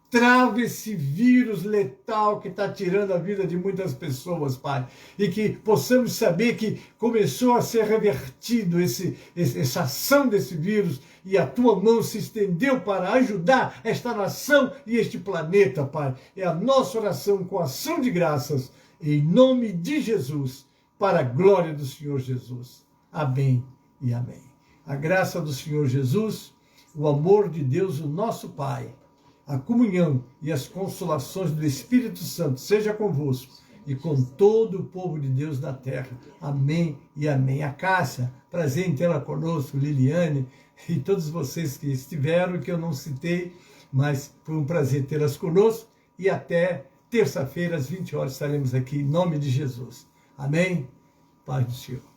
Trava esse vírus letal que está tirando a vida de muitas pessoas, Pai. E que possamos saber que começou a ser revertido essa ação desse vírus e a tua mão se estendeu para ajudar esta nação e este planeta, Pai. É a nossa oração com ação de graças, em nome de Jesus, para a glória do Senhor Jesus. Amém e amém. A graça do Senhor Jesus, o amor de Deus, o nosso Pai, a comunhão e as consolações do Espírito Santo seja convosco e com todo o povo de Deus na terra. Amém e amém. A Cássia, prazer em tê-la conosco, Liliane e todos vocês que estiveram, que eu não citei, mas foi um prazer tê-las conosco. E até terça-feira, às 20 horas, estaremos aqui em nome de Jesus. Amém? Paz do Senhor.